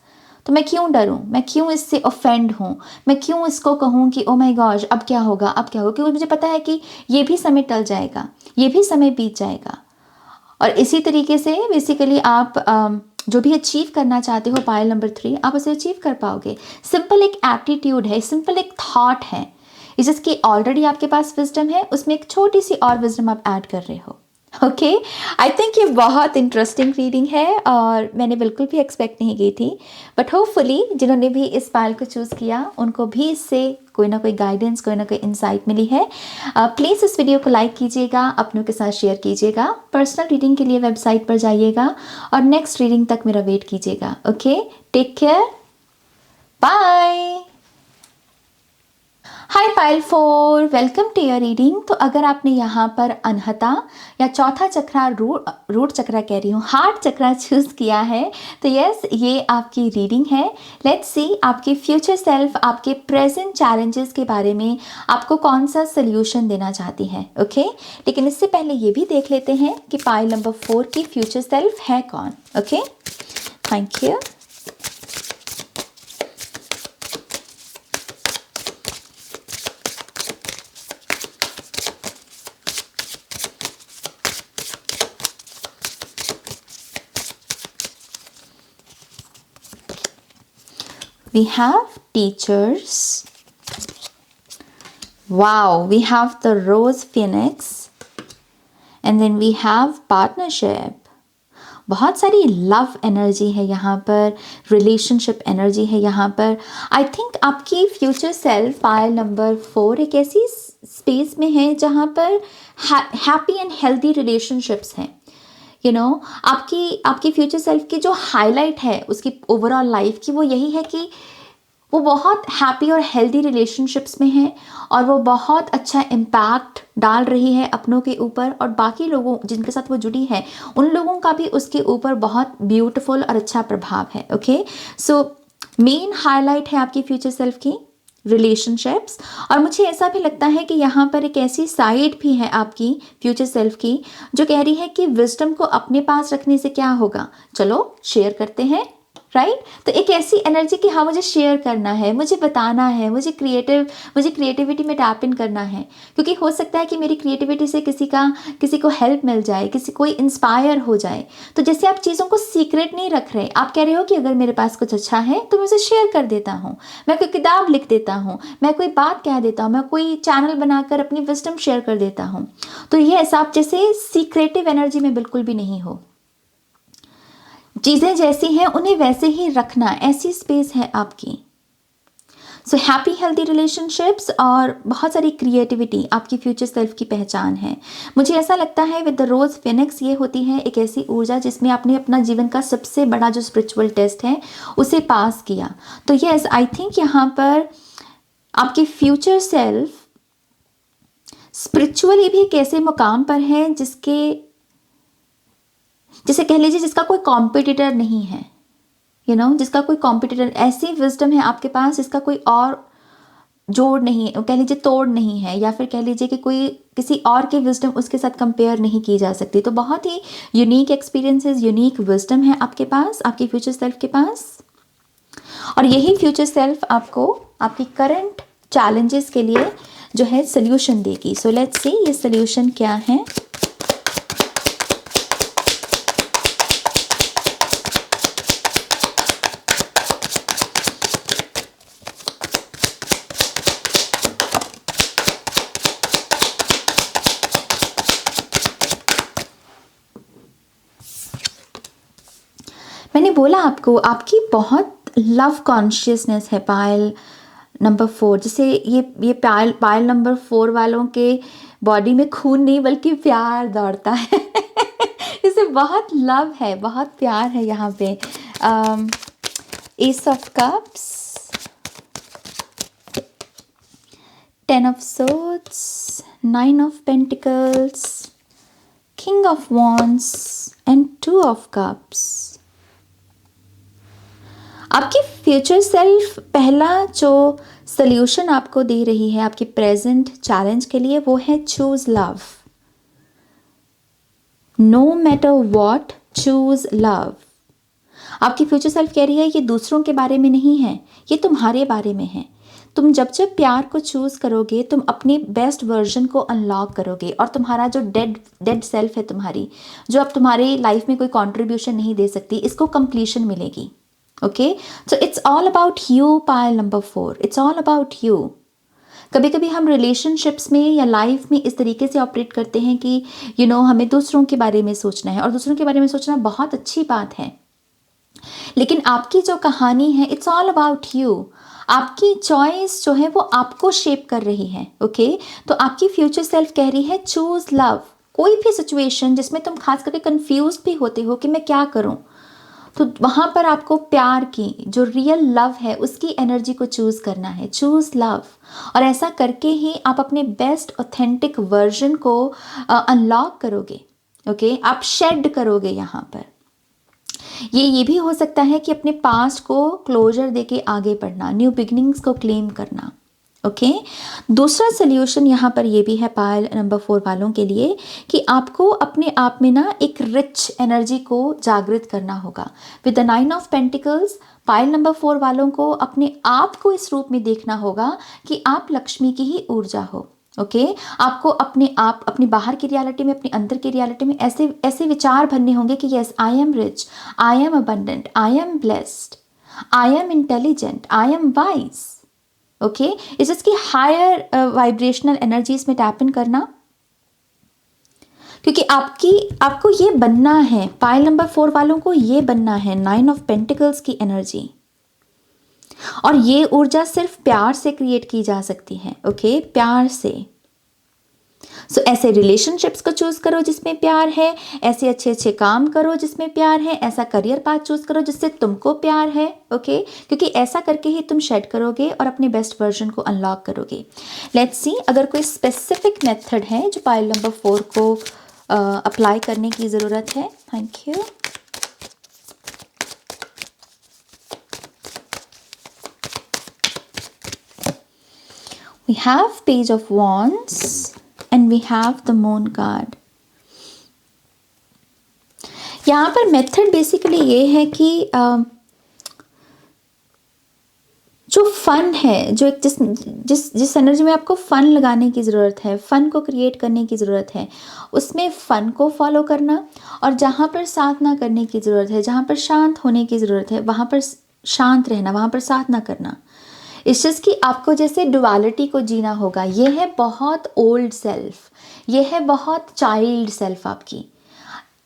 तो मैं क्यों डरूं, मैं क्यों इससे ऑफेंड हूँ, मैं क्यों इसको कहूँ कि ओ माय गॉड अब क्या होगा, अब क्या होगा, क्योंकि मुझे पता है कि ये भी समय टल जाएगा, ये भी समय बीत जाएगा। और इसी तरीके से बेसिकली आप जो भी अचीव करना चाहते हो, पायल नंबर 3, आप उसे अचीव कर पाओगे। सिंपल एक एटीट्यूड है, सिंपल एक थॉट है, जिसकी ऑलरेडी आपके पास विजडम है, उसमें एक छोटी सी और विजडम आप ऐड कर रहे हो। ओके, आई थिंक ये बहुत इंटरेस्टिंग रीडिंग है और मैंने बिल्कुल भी एक्सपेक्ट नहीं की थी, बट होपफुली जिन्होंने भी इस पायल को चूज़ किया उनको भी इससे कोई ना कोई गाइडेंस, कोई ना कोई इंसाइट मिली है। प्लीज़ इस वीडियो को लाइक कीजिएगा, अपनों के साथ शेयर कीजिएगा, पर्सनल रीडिंग के लिए वेबसाइट पर जाइएगा और नेक्स्ट रीडिंग तक मेरा वेट कीजिएगा। Okay, take care, bye. Hi pile 4, welcome to your reading. तो अगर आपने यहाँ पर अनहता या चौथा चक्रा, रूट चक्रा कह रही हूँ, हार्ट चक्रा चूज़ किया है, तो यस ये आपकी रीडिंग है। लेट्स सी आपकी फ्यूचर सेल्फ आपके प्रेजेंट चैलेंजेस के बारे में आपको कौन सा सोल्यूशन देना चाहती है। ओके, लेकिन इससे पहले ये भी देख लेते हैं कि पायल नंबर 4 की फ्यूचर सेल्फ है कौन। Okay, thank you. We have teachers. Wow, we have the rose phoenix. And then we have partnership. बहुत सारी लव एनर्जी है यहाँ पर, रिलेशनशिप एनर्जी है यहाँ पर। आई थिंक आपकी फ्यूचर सेल्फ पायल नंबर 4 एक ऐसी स्पेस में है जहाँ पर हैप्पी एंड हेल्दी रिलेशनशिप्स हैं। यू नो, आपकी फ्यूचर सेल्फ की जो हाईलाइट है उसकी ओवरऑल लाइफ की, वो यही है कि वो बहुत हैप्पी और हेल्दी रिलेशनशिप्स में है और वो बहुत अच्छा इम्पैक्ट डाल रही है अपनों के ऊपर, और बाकी लोगों जिनके साथ वो जुड़ी है उन लोगों का भी उसके ऊपर बहुत ब्यूटीफुल और अच्छा प्रभाव है। ओके, सो मेन हाईलाइट है आपकी फ्यूचर सेल्फ की रिलेशनशिप्स। और मुझे ऐसा भी लगता है कि यहाँ पर एक ऐसी साइड भी है आपकी फ्यूचर सेल्फ की जो कह रही है कि विजडम को अपने पास रखने से क्या होगा, चलो शेयर करते हैं, राइट। तो एक ऐसी एनर्जी कि हाँ मुझे शेयर करना है, मुझे बताना है, मुझे क्रिएटिविटी में टैप इन करना है, क्योंकि हो सकता है कि मेरी क्रिएटिविटी से किसी को हेल्प मिल जाए, कोई इंस्पायर हो जाए। तो जैसे आप चीज़ों को सीक्रेट नहीं रख रहे, आप कह रहे हो कि अगर मेरे पास कुछ अच्छा है तो मैं उसे शेयर कर देता हूँ, मैं कोई किताब लिख देता हूँ, मैं कोई बात कह देता हूँ, मैं कोई चैनल बनाकर अपनी विजडम शेयर कर देता हूँ। तो ये ऐसा आप जैसे सीक्रेटिव एनर्जी में बिल्कुल भी नहीं हो, चीज़ें जैसी हैं उन्हें वैसे ही रखना, ऐसी स्पेस है आपकी। सो हैप्पी हेल्दी रिलेशनशिप्स और बहुत सारी क्रिएटिविटी आपकी फ्यूचर सेल्फ की पहचान है। मुझे ऐसा लगता है विद द रोज फिनिक्स ये होती है एक ऐसी ऊर्जा जिसमें आपने अपना जीवन का सबसे बड़ा जो स्पिरिचुअल टेस्ट है उसे पास किया। तो यस, आई थिंक यहाँ पर आपकी फ्यूचर सेल्फ स्पिरिचुअली भी एक ऐसे मुकाम पर हैं जिसके, जिसे कह लीजिए जिसका कोई कॉम्पिटिटर नहीं है, जिसका कोई कॉम्पिटिटर, ऐसी विजडम है आपके पास जिसका कोई और जोड़ नहीं है, कह लीजिए तोड़ नहीं है, या फिर कह लीजिए कि कोई किसी और की विजडम उसके साथ कंपेयर नहीं की जा सकती। तो बहुत ही यूनिक एक्सपीरियंसेस, यूनिक विजडम है आपके पास, आपकी फ्यूचर सेल्फ के पास। और यही फ्यूचर सेल्फ आपको आपकी करंट चैलेंजेस के लिए जो है सोल्यूशन देगी। सो लेट्स सी ये सोल्यूशन क्या है। मैंने बोला आपको, आपकी बहुत लव कॉन्शियसनेस है पायल नंबर 4। जैसे ये पायल नंबर 4 वालों के बॉडी में खून नहीं बल्कि प्यार दौड़ता है इसे बहुत लव है, बहुत प्यार है यहाँ पे। S of cups, 10 of swords, 9 of pentacles, king of wands and 2 of cups. आपकी फ्यूचर सेल्फ पहला जो सल्यूशन आपको दे रही है आपके प्रेजेंट चैलेंज के लिए, वो है choose love. No matter what, choose love. आपकी फ्यूचर सेल्फ कह रही है ये दूसरों के बारे में नहीं है, ये तुम्हारे बारे में है। तुम जब जब प्यार को चूज करोगे, तुम अपनी बेस्ट वर्जन को अनलॉक करोगे, और तुम्हारा जो डेड सेल्फ है तुम्हारी, जो अब तुम्हारी लाइफ में कोई कंट्रीब्यूशन नहीं दे सकती, इसको कंप्लीशन मिलेगी। Okay, so it's all about you pile number 4, it's all about you. कभी कभी हम रिलेशनशिप्स में या लाइफ में इस तरीके से ऑपरेट करते हैं कि हमें दूसरों के बारे में सोचना है, और दूसरों के बारे में सोचना बहुत अच्छी बात है, लेकिन आपकी जो कहानी है इट्स ऑल अबाउट यू। आपकी चॉइस जो है वो आपको शेप कर रही है। ओके, तो आपकी फ्यूचर सेल्फ कह रही है चूज लव। कोई भी सिचुएशन जिसमें तुम खास करके कंफ्यूज भी होते हो कि मैं क्या करूं, तो वहाँ पर आपको प्यार की जो रियल लव है उसकी एनर्जी को चूज़ करना है। चूज़ लव, और ऐसा करके ही आप अपने बेस्ट ऑथेंटिक वर्जन को अनलॉक करोगे। ओके, आप शेड करोगे यहाँ पर। ये भी हो सकता है कि अपने पास्ट को क्लोजर देके आगे बढ़ना, न्यू बिगनिंग्स को क्लेम करना। ओके, दूसरा सोल्यूशन यहाँ पर ये भी है पायल नंबर 4 वालों के लिए कि आपको अपने आप में ना एक रिच एनर्जी को जागृत करना होगा। With the 9 of pentacles, pile number 4 वालों को अपने आप को इस रूप में देखना होगा कि आप लक्ष्मी की ही ऊर्जा हो। ओके, आपको अपने आप, अपनी बाहर की रियलिटी में, अपने अंदर की रियलिटी में ऐसे ऐसे विचार भरने होंगे कि yes, I am rich, I am abundant, I am blessed, I am intelligent, I am wise. Okay, इस इसकी हायर वाइब्रेशनल एनर्जीज में टैप इन करना, क्योंकि आपको ये बनना है, पायल नंबर 4 वालों को ये बनना है 9 ऑफ पेंटिकल्स की एनर्जी। और ये ऊर्जा सिर्फ प्यार से क्रिएट की जा सकती है। ओके, प्यार से। सो ऐसे रिलेशनशिप्स को चूज करो जिसमें प्यार है, ऐसे अच्छे अच्छे काम करो जिसमें प्यार है, ऐसा करियर पाथ चूज करो जिससे तुमको प्यार है। ओके, क्योंकि ऐसा करके ही तुम शेड करोगे और अपने बेस्ट वर्जन को अनलॉक करोगे। लेट्स सी अगर कोई स्पेसिफिक मेथड है जो पायल नंबर 4 को अप्लाई करने की ज़रूरत है। Thank you. We have Page of Wands and we have the Moon card. यहाँ पर मेथड बेसिकली ये है कि जो फन है, जो एक जिस एनर्जी में आपको फन लगाने की ज़रूरत है, फन को क्रिएट करने की ज़रूरत है, उसमें फ़न को फॉलो करना, और जहाँ पर साधना करने की ज़रूरत है, जहाँ पर शांत होने की ज़रूरत है, वहाँ पर शांत रहना, वहाँ पर साधना करना। इस चीज़ की आपको जैसे डुअलिटी को जीना होगा। ये है बहुत ओल्ड सेल्फ, ये है बहुत चाइल्ड सेल्फ आपकी।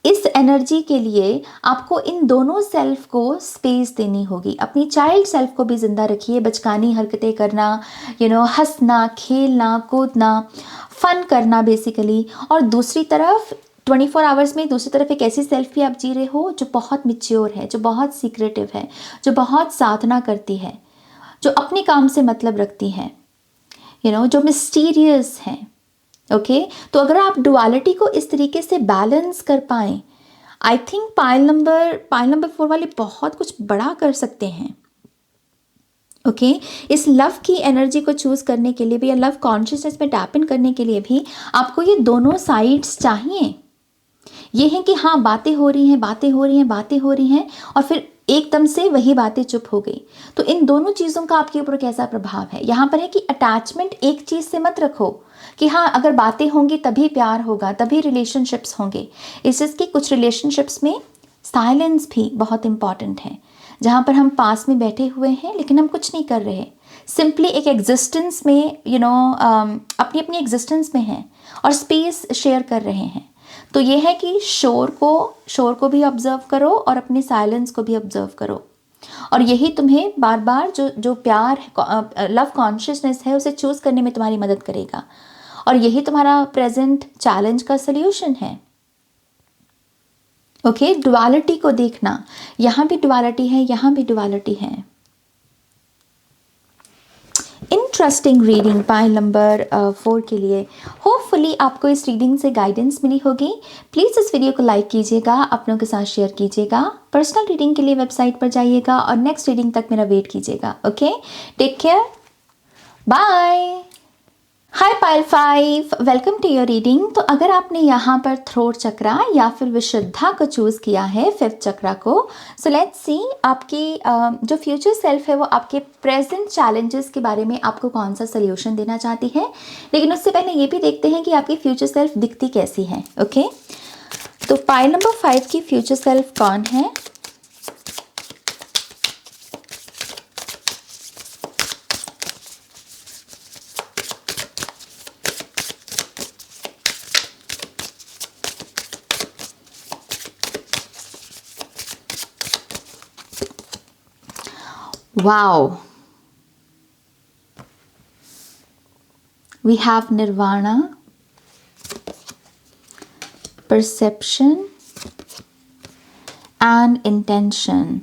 इस एनर्जी के लिए आपको इन दोनों सेल्फ को स्पेस देनी होगी। अपनी चाइल्ड सेल्फ को भी जिंदा रखिए, बचकानी हरकतें करना, हंसना, खेलना, कूदना, फन करना बेसिकली। और दूसरी तरफ 24 आवर्स में दूसरी तरफ एक ऐसी सेल्फ भी आप जी रहे हो जो बहुत मिच्योर है, जो बहुत सीक्रेटिव है, जो बहुत साधना करती है, जो अपने काम से मतलब रखती है, जो मिस्टीरियस है। ओके तो अगर आप डुअलिटी को इस तरीके से बैलेंस कर पाएं, आई थिंक पाइल नंबर 4 वाले बहुत कुछ बड़ा कर सकते हैं। ओके इस लव की एनर्जी को चूज करने के लिए भी या लव कॉन्शियसनेस में टैप इन करने के लिए भी आपको ये दोनों साइड्स चाहिए। ये है कि हाँ बातें हो रही हैं, बातें हो रही हैं, बातें हो रही हैं और फिर एकदम से वही बातें चुप हो गई। तो इन दोनों चीज़ों का आपके ऊपर कैसा प्रभाव है? यहाँ पर है कि अटैचमेंट एक चीज़ से मत रखो कि हाँ अगर बातें होंगी तभी प्यार होगा, तभी रिलेशनशिप्स होंगे। इस चीज़ की कुछ रिलेशनशिप्स में साइलेंस भी बहुत इंपॉर्टेंट है, जहाँ पर हम पास में बैठे हुए हैं लेकिन हम कुछ नहीं कर रहे, सिंपली एक एग्जिस्टेंस में अपनी अपनी एग्जिस्टेंस में हैं और स्पेस शेयर कर रहे हैं। तो ये है कि शोर को भी ऑब्जर्व करो और अपने साइलेंस को भी ऑब्जर्व करो और यही तुम्हें बार बार जो प्यार लव कॉन्शियसनेस है उसे चूज करने में तुम्हारी मदद करेगा और यही तुम्हारा प्रेजेंट चैलेंज का सल्यूशन है। ओके डुअलिटी को देखना, यहाँ भी डुअलिटी है, यहाँ भी डुअलिटी है। इंटरेस्टिंग रीडिंग पाइल नंबर 4 के लिए। होपफुली आपको इस रीडिंग से गाइडेंस मिली होगी। प्लीज़ इस वीडियो को लाइक कीजिएगा, अपनों के साथ शेयर कीजिएगा, पर्सनल रीडिंग के लिए वेबसाइट पर जाइएगा और नेक्स्ट रीडिंग तक मेरा वेट कीजिएगा। Okay take care, bye. Hi pile 5, welcome to your reading. तो अगर आपने यहाँ पर थ्रोट चक्रा या फिर विशुद्धा को चूज़ किया है, 5th चक्रा को, सो लेट्स सी आपकी जो फ्यूचर सेल्फ है वो आपके प्रेजेंट चैलेंजेस के बारे में आपको कौन सा सोल्यूशन देना चाहती है। लेकिन उससे पहले ये भी देखते हैं कि आपकी फ्यूचर सेल्फ दिखती कैसी है। ओके तो पाइल नंबर 5 की फ्यूचर सेल्फ कौन है? Wow. We have nirvana, perception and intention.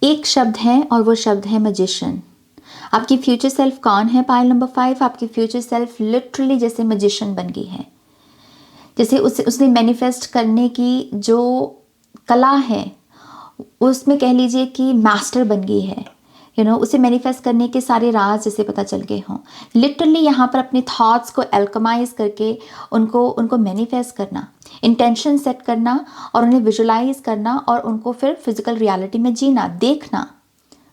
एक शब्द है और वो शब्द है मैजिशियन। आपकी फ्यूचर सेल्फ कौन है पाइल नंबर 5? आपकी फ्यूचर सेल्फ लिटरली जैसे मैजिशियन बन गई है, जैसे उसने मैनिफेस्ट करने की जो कला है उसमें कह लीजिए कि मास्टर बन गई है। उसे मैनिफेस्ट करने के सारे राज जैसे पता चल गए हों। लिटरली यहाँ पर अपने थॉट्स को एल्कमाइज करके उनको मैनिफेस्ट करना, इंटेंशन सेट करना और उन्हें विजुलाइज करना और उनको फिर फिजिकल रियलिटी में जीना, देखना।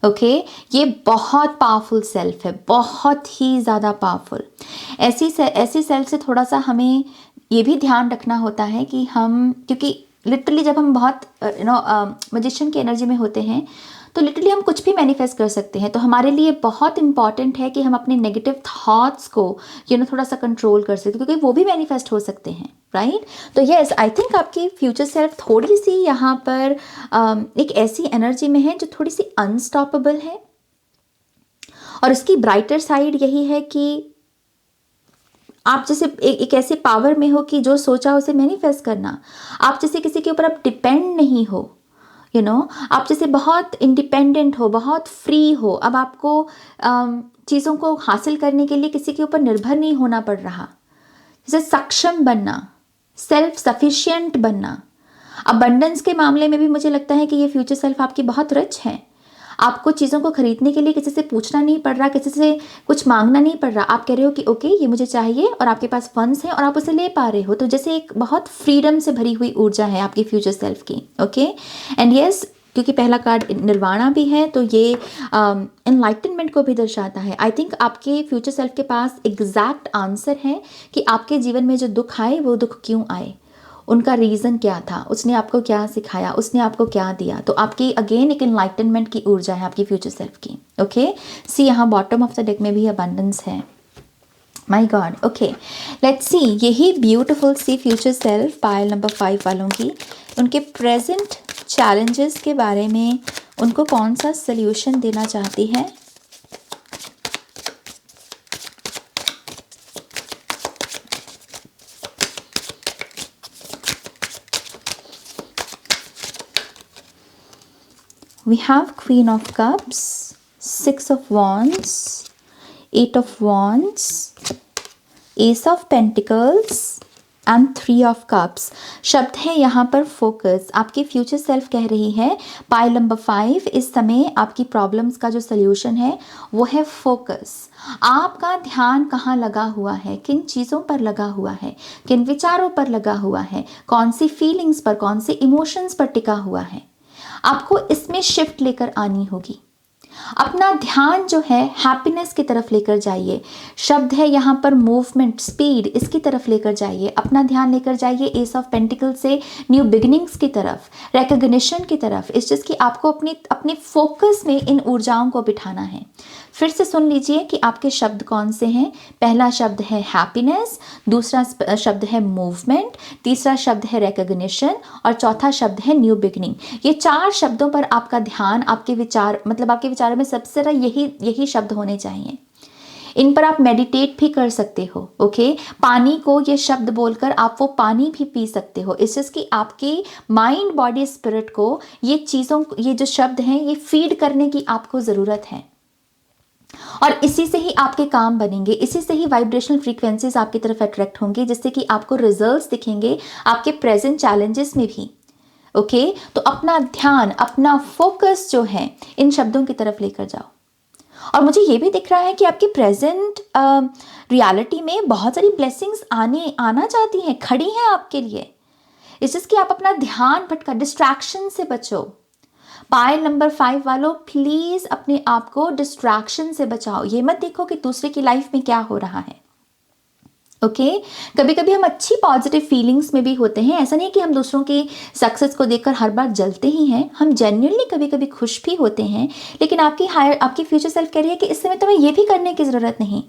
ओके ये बहुत पावरफुल सेल्फ है, बहुत ही ज़्यादा पावरफुल। ऐसी सेल्फ से थोड़ा सा हमें ये भी ध्यान रखना होता है कि हम, क्योंकि लिटरली जब हम बहुत मैजिशियन की एनर्जी में होते हैं तो लिटरली हम कुछ भी मैनिफेस्ट कर सकते हैं। तो हमारे लिए बहुत इंपॉर्टेंट है कि हम अपने नेगेटिव थॉट्स को थोड़ा सा कंट्रोल कर सकते हैं, क्योंकि वो भी मैनिफेस्ट हो सकते हैं, राइट? तो यस आई थिंक आपकी फ्यूचर सेल्फ थोड़ी सी यहाँ पर एक ऐसी एनर्जी में है जो थोड़ी सी अनस्टॉपेबल है और उसकी ब्राइटर साइड यही है कि आप जैसे एक ऐसे पावर में हो कि जो सोचा उसे मैनिफेस्ट करना। आप जैसे किसी के ऊपर आप डिपेंड नहीं हो, आप जैसे बहुत इंडिपेंडेंट हो, बहुत फ्री हो। अब आपको चीज़ों को हासिल करने के लिए किसी के ऊपर निर्भर नहीं होना पड़ रहा। जैसे सक्षम बनना, सेल्फ सफिशिएंट बनना। अबंडेंस के मामले में भी मुझे लगता है कि ये फ्यूचर सेल्फ आपकी बहुत रिच है। आपको चीज़ों को खरीदने के लिए किसी से पूछना नहीं पड़ रहा, किसी से कुछ मांगना नहीं पड़ रहा। आप कह रहे हो कि ओके ये मुझे चाहिए और आपके पास फंड्स हैं और आप उसे ले पा रहे हो। तो जैसे एक बहुत फ्रीडम से भरी हुई ऊर्जा है आपकी फ्यूचर सेल्फ की। ओके एंड यस क्योंकि पहला कार्ड निर्वाणा भी है तो ये एनलाइटनमेंट को भी दर्शाता है। आई थिंक आपके फ्यूचर सेल्फ के पास एग्जैक्ट आंसर है कि आपके जीवन में जो दुख आए वो दुख क्यों आए, उनका रीज़न क्या था, उसने आपको क्या सिखाया, उसने आपको क्या दिया। तो आपकी अगेन एक एनलाइटनमेंट की ऊर्जा है आपकी फ्यूचर सेल्फ की। ओके सी यहाँ बॉटम ऑफ द डेक में भी अबंडेंस है। My God. ओके लेट्स सी यही ब्यूटीफुल सी फ्यूचर सेल्फ पाइल नंबर 5 वालों की, उनके प्रेजेंट चैलेंजेस के बारे में उनको कौन सा सल्यूशन देना चाहती है। We have Queen of Cups, 6 of Wands, 8 of Wands, Ace of Pentacles and 3 of cups. शब्द है यहाँ पर फोकस। आपकी फ्यूचर सेल्फ कह रही है पाइल नंबर 5, इस समय आपकी प्रॉब्लम्स का जो सल्यूशन है वो है फोकस। आपका ध्यान कहाँ लगा हुआ है, किन चीज़ों पर लगा हुआ है, किन विचारों पर लगा हुआ है, कौन सी फीलिंग्स पर, कौन से इमोशंस पर टिका हुआ है। आपको इसमें शिफ्ट लेकर आनी होगी। अपना ध्यान जो है हैप्पीनेस की तरफ लेकर जाइए। शब्द है यहाँ पर मूवमेंट, स्पीड, इसकी तरफ लेकर जाइए। अपना ध्यान लेकर जाइए एस ऑफ पेंटिकल से न्यू बिगिनिंग्स की तरफ, रिकॉग्निशन की तरफ। इस चीज़ की आपको अपने फोकस में इन ऊर्जाओं को बिठाना है। फिर से सुन लीजिए कि आपके शब्द कौन से हैं। पहला शब्द है हैप्पीनेस, दूसरा शब्द है मूवमेंट, तीसरा शब्द है रिकॉग्निशन और चौथा शब्द है न्यू बिगनिंग। ये 4 शब्दों पर आपका ध्यान, आपके विचार, मतलब आपके विचारों में सबसे ज़्यादा यही शब्द होने चाहिए। इन पर आप मेडिटेट भी कर सकते हो। ओके, पानी को ये शब्द बोलकर आप वो पानी भी पी सकते हो। इस चीज़ की आपकी माइंड, बॉडी, स्पिरिट को ये चीज़ों, ये जो शब्द हैं ये फीड करने की आपको ज़रूरत है। और इसी से ही आपके काम बनेंगे, इसी से ही वाइब्रेशनल फ्रीक्वेंसीज आपकी तरफ अट्रैक्ट होंगे, जिससे कि आपको रिजल्ट्स दिखेंगे आपके प्रेजेंट चैलेंजेस में भी। ओके, तो अपना ध्यान, अपना फोकस जो है इन शब्दों की तरफ लेकर जाओ। और मुझे ये भी दिख रहा है कि आपकी प्रेजेंट रियलिटी में बहुत सारी ब्लेसिंग्स आना चाहती हैं, खड़ी हैं आपके लिए। इस चीज़ कि आप अपना ध्यान भटका, डिस्ट्रैक्शन से बचो। पाइल नंबर 5 वालों, प्लीज अपने आप को डिस्ट्रैक्शन से बचाओ। ये मत देखो कि दूसरे की लाइफ में क्या हो रहा है। ओके, कभी कभी हम अच्छी पॉजिटिव फीलिंग्स में भी होते हैं। ऐसा नहीं कि हम दूसरों की सक्सेस को देखकर हर बार जलते ही हैं। हम जेन्युइनली कभी कभी खुश भी होते हैं। लेकिन आपकी फ्यूचर सेल्फ कह रही है कि इस समय तुम्हें ये भी करने की ज़रूरत नहीं।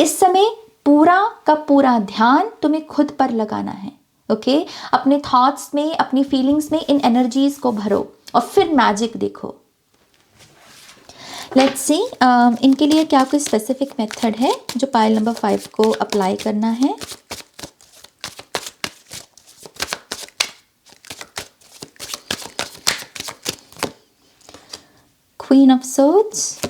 इस समय पूरा का पूरा ध्यान तुम्हें खुद पर लगाना है। ओके, अपने थॉट्स में, अपनी फीलिंग्स में इन एनर्जीज को भरो और फिर मैजिक देखो। लेट्स सी इनके लिए क्या कोई स्पेसिफिक मेथड है जो पाइल नंबर 5 को अप्लाई करना है। Queen of swords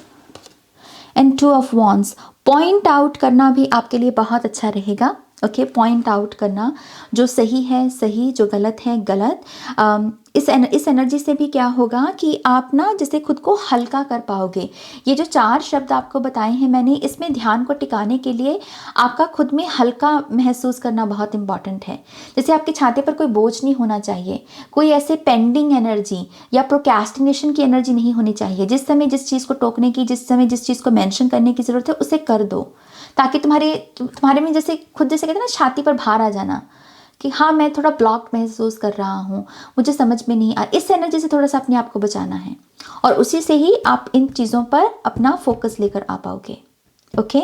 and 2 of wands. Point out करना भी आपके लिए बहुत अच्छा रहेगा। ओके, पॉइंट आउट करना, जो सही है सही, जो गलत है गलत। इस एनर्जी से भी क्या होगा कि आप ना जैसे खुद को हल्का कर पाओगे। ये जो 4 शब्द आपको बताए हैं मैंने, इसमें ध्यान को टिकाने के लिए आपका खुद में हल्का महसूस करना बहुत इंपॉर्टेंट है। जैसे आपके छाते पर कोई बोझ नहीं होना चाहिए, कोई ऐसे पेंडिंग एनर्जी या प्रोक्रेस्टिनेशन की एनर्जी नहीं होनी चाहिए। जिस समय जिस चीज़ को टोकने की, जिस समय जिस चीज़ को मेंशन करने की ज़रूरत है उसे कर दो, ताकि तुम्हारे में जैसे खुद, जैसे कहते हैं ना, छाती पर भार आ जाना कि हाँ मैं थोड़ा ब्लॉक महसूस कर रहा हूँ, मुझे समझ में नहीं आ। इस एनर्जी से थोड़ा सा अपने आप को बचाना है और उसी से ही आप इन चीज़ों पर अपना फोकस लेकर आ पाओगे। Okay,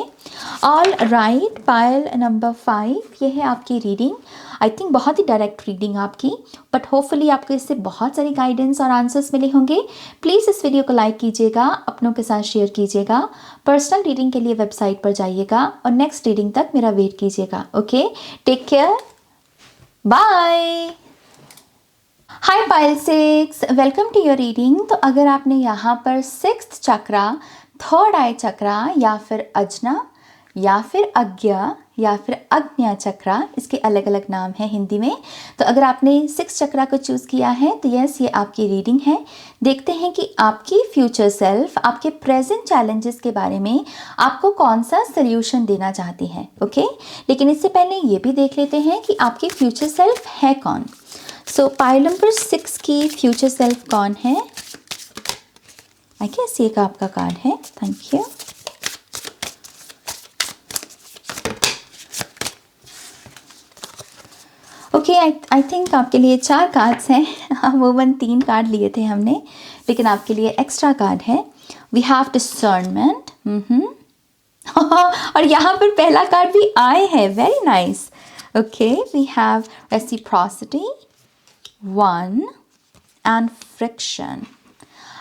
all right, pile number 5 ये है आपकी रीडिंग। आई थिंक बहुत ही डायरेक्ट रीडिंग आपकी, बट होपफुली आपको इससे बहुत सारी गाइडेंस और आंसर्स मिले होंगे। प्लीज़ इस वीडियो को लाइक कीजिएगा, अपनों के साथ शेयर कीजिएगा। पर्सनल रीडिंग के लिए वेबसाइट पर जाइएगा और नेक्स्ट रीडिंग तक मेरा वेट कीजिएगा। Okay, take care, bye. Hi pile 6, welcome to your reading. तो अगर आपने यहाँ पर 6th चक्रा, 3rd आई चक्रा या फिर अजना या फिर अज्ञा या फिर अग्न्या चक्रा, इसके अलग अलग नाम हैं हिंदी में, तो अगर आपने 6th चक्रा को चूज़ किया है तो यस, ये आपकी रीडिंग है। देखते हैं कि आपकी फ्यूचर सेल्फ आपके प्रेजेंट चैलेंजेस के बारे में आपको कौन सा सल्यूशन देना चाहती है। ओके, लेकिन इससे पहले ये भी देख लेते हैं कि आपकी फ्यूचर सेल्फ है कौन। सो पाइल नंबर 6 की फ्यूचर सेल्फ कौन है? आई गेस ये का आपका कार्ड है। Thank you. Okay, I think आपके लिए 4 कार्ड्स हैं। अमूमन 3 कार्ड लिए थे हमने, लेकिन आपके लिए एक्स्ट्रा कार्ड है। We have discernment. और यहाँ पर पहला कार्ड भी आए है, very nice. Okay, we have reciprocity, 1 and friction.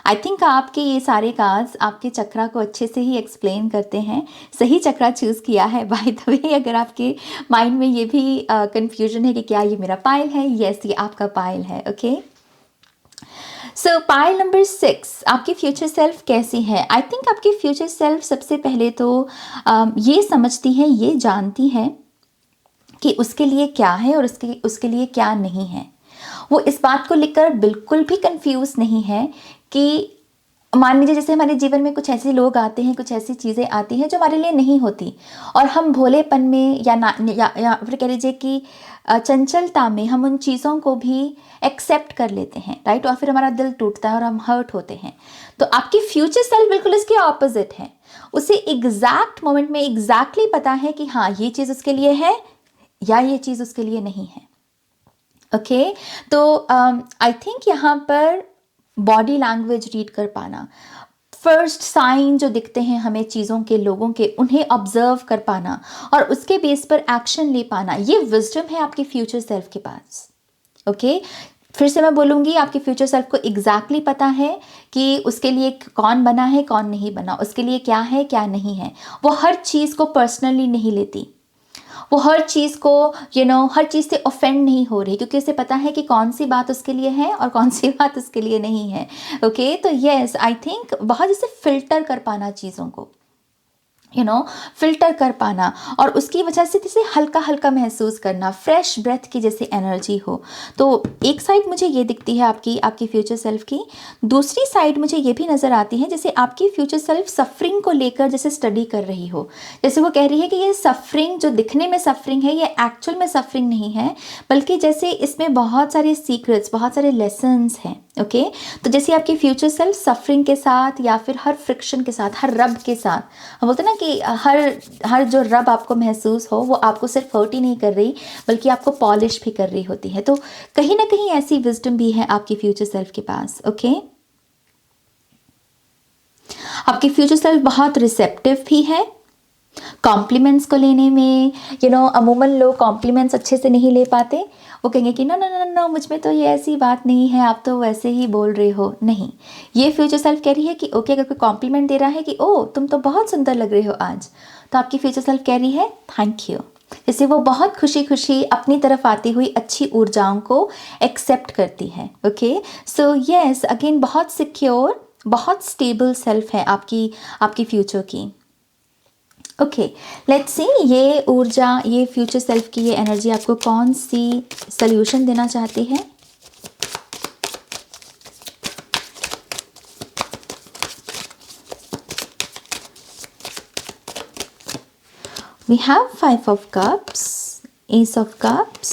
I think आपके ये सारे कार्ड्स आपके चक्रा को अच्छे से ही एक्सप्लेन करते हैं। सही चक्रा चूज़ किया है बाय द वे। अगर आपके माइंड में ये भी कन्फ्यूजन है कि क्या ये मेरा पाइल है, यस, ये आपका पाइल है। ओके, सो पाइल नंबर 6, आपकी फ्यूचर सेल्फ कैसी है? आई थिंक आपकी फ्यूचर सेल्फ सबसे पहले तो ये समझती है, ये जानती है कि उसके लिए क्या है और उसके उसके लिए क्या नहीं है। वो इस बात को लेकर बिल्कुल भी कंफ्यूज नहीं है कि मान लीजिए जैसे हमारे जीवन में कुछ ऐसे लोग आते हैं, कुछ ऐसी चीज़ें आती हैं जो हमारे लिए नहीं होती, और हम भोलेपन में या फिर कह लीजिए कि चंचलता में हम उन चीज़ों को भी एक्सेप्ट कर लेते हैं, राइट, और फिर हमारा दिल टूटता है और हम हर्ट होते हैं। तो आपकी फ्यूचर सेल्फ बिल्कुल इसके ऑपोजिट है। उसे एग्जैक्ट मोमेंट में एग्जैक्टली पता है कि हाँ, ये चीज़ उसके लिए है या ये चीज़ उसके लिए नहीं है। ओके, तो आई थिंक यहाँ पर बॉडी लैंग्वेज रीड कर पाना, फर्स्ट साइन जो दिखते हैं हमें चीज़ों के, लोगों के, उन्हें ऑब्जर्व कर पाना और उसके बेस पर एक्शन ले पाना, ये विजडम है आपके फ्यूचर सेल्फ के पास। ओके, फिर से मैं बोलूँगी, आपके फ्यूचर सेल्फ को एग्जैक्टली पता है कि उसके लिए कौन बना है, कौन नहीं बना, उसके लिए क्या है, क्या नहीं है। वो हर चीज़ को पर्सनली नहीं लेती, वो हर चीज़ को हर चीज़ से ऑफेंड नहीं हो रही, क्योंकि उसे पता है कि कौन सी बात उसके लिए है और कौन सी बात उसके लिए नहीं है। ओके, तो यस, आई थिंक बहुत जैसे फिल्टर कर पाना चीज़ों को, फिल्टर कर पाना, और उसकी वजह से जैसे हल्का हल्का महसूस करना, फ्रेश ब्रेथ की जैसे एनर्जी हो। तो एक साइड मुझे ये दिखती है आपकी आपकी फ्यूचर सेल्फ की। दूसरी साइड मुझे ये भी नज़र आती है जैसे आपकी फ्यूचर सेल्फ सफरिंग को लेकर जैसे स्टडी कर रही हो। जैसे वो कह रही है कि ये सफरिंग जो दिखने में सफरिंग है, ये एक्चुअल में सफरिंग नहीं है, बल्कि जैसे इसमें बहुत सारे सीक्रेट्स, बहुत सारे लेसन्स हैं। ओके, तो जैसे आपकी फ्यूचर सेल्फ सफरिंग के साथ या फिर हर फ्रिक्शन के साथ, हर रब के साथ, हम बोलते हैं ना कि हर जो रब आपको महसूस हो, वो आपको सिर्फ हर्ट ही नहीं कर रही, बल्कि आपको पॉलिश भी कर रही होती है। तो कहीं ना कहीं ऐसी विजडम भी है आपकी फ्यूचर सेल्फ के पास। ओके, आपकी फ्यूचर सेल्फ बहुत रिसेप्टिव भी है कॉम्प्लीमेंट्स को लेने में। अमूमन लोग कॉम्प्लीमेंट्स अच्छे से नहीं ले पाते। वो कहेंगे कि नो नो नो नो, मुझ में तो ये ऐसी बात नहीं है, आप तो वैसे ही बोल रहे हो। नहीं, ये फ्यूचर सेल्फ कह रही है कि ओके, अगर कोई कॉम्प्लीमेंट दे रहा है कि ओ तुम तो बहुत सुंदर लग रहे हो आज, तो आपकी फ्यूचर सेल्फ कह रही है थैंक यू। जैसे वो बहुत खुशी खुशी अपनी तरफ आती हुई अच्छी ऊर्जाओं को एक्सेप्ट करती है। ओके, सो यस, अगेन बहुत सिक्योर, बहुत स्टेबल सेल्फ है आपकी आपकी फ्यूचर की। ओके, लेट्स सी ये ऊर्जा, ये फ्यूचर सेल्फ की ये एनर्जी आपको कौन सी सल्यूशन देना चाहती है। We have 5 of cups, ace of cups,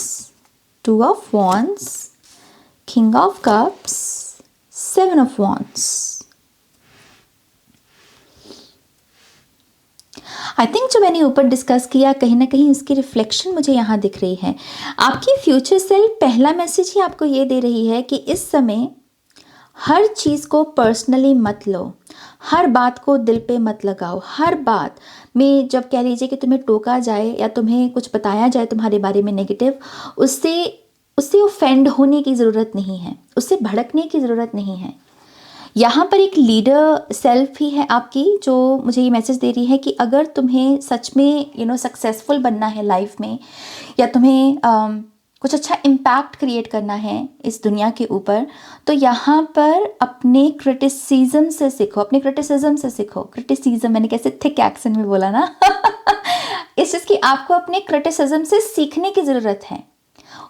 2 of wands, king of cups, 7 of wands. I think जो मैंने ऊपर डिस्कस किया, कहीं ना कहीं उसकी रिफ्लेक्शन मुझे यहाँ दिख रही है। आपकी फ्यूचर सेल्फ पहला मैसेज ही आपको ये दे रही है कि इस समय हर चीज़ को पर्सनली मत लो, हर बात को दिल पे मत लगाओ। हर बात में जब कह लीजिए कि तुम्हें टोका जाए या तुम्हें कुछ बताया जाए तुम्हारे बारे में नेगेटिव, उससे उससे ऑफेंड होने की ज़रूरत नहीं है, उससे भड़कने की ज़रूरत नहीं है। यहाँ पर एक लीडर सेल्फ ही है आपकी जो मुझे ये मैसेज दे रही है कि अगर तुम्हें सच में सक्सेसफुल बनना है लाइफ में, या तुम्हें कुछ अच्छा इम्पैक्ट क्रिएट करना है इस दुनिया के ऊपर, तो यहाँ पर अपने क्रिटिसिज्म से सीखो, अपने क्रिटिसिज्म से सीखो। क्रिटिसिज्म मैंने कैसे थिक एक्सेंट में बोला ना इस चीज़ की आपको अपने क्रिटिसिज्म से सीखने की ज़रूरत है,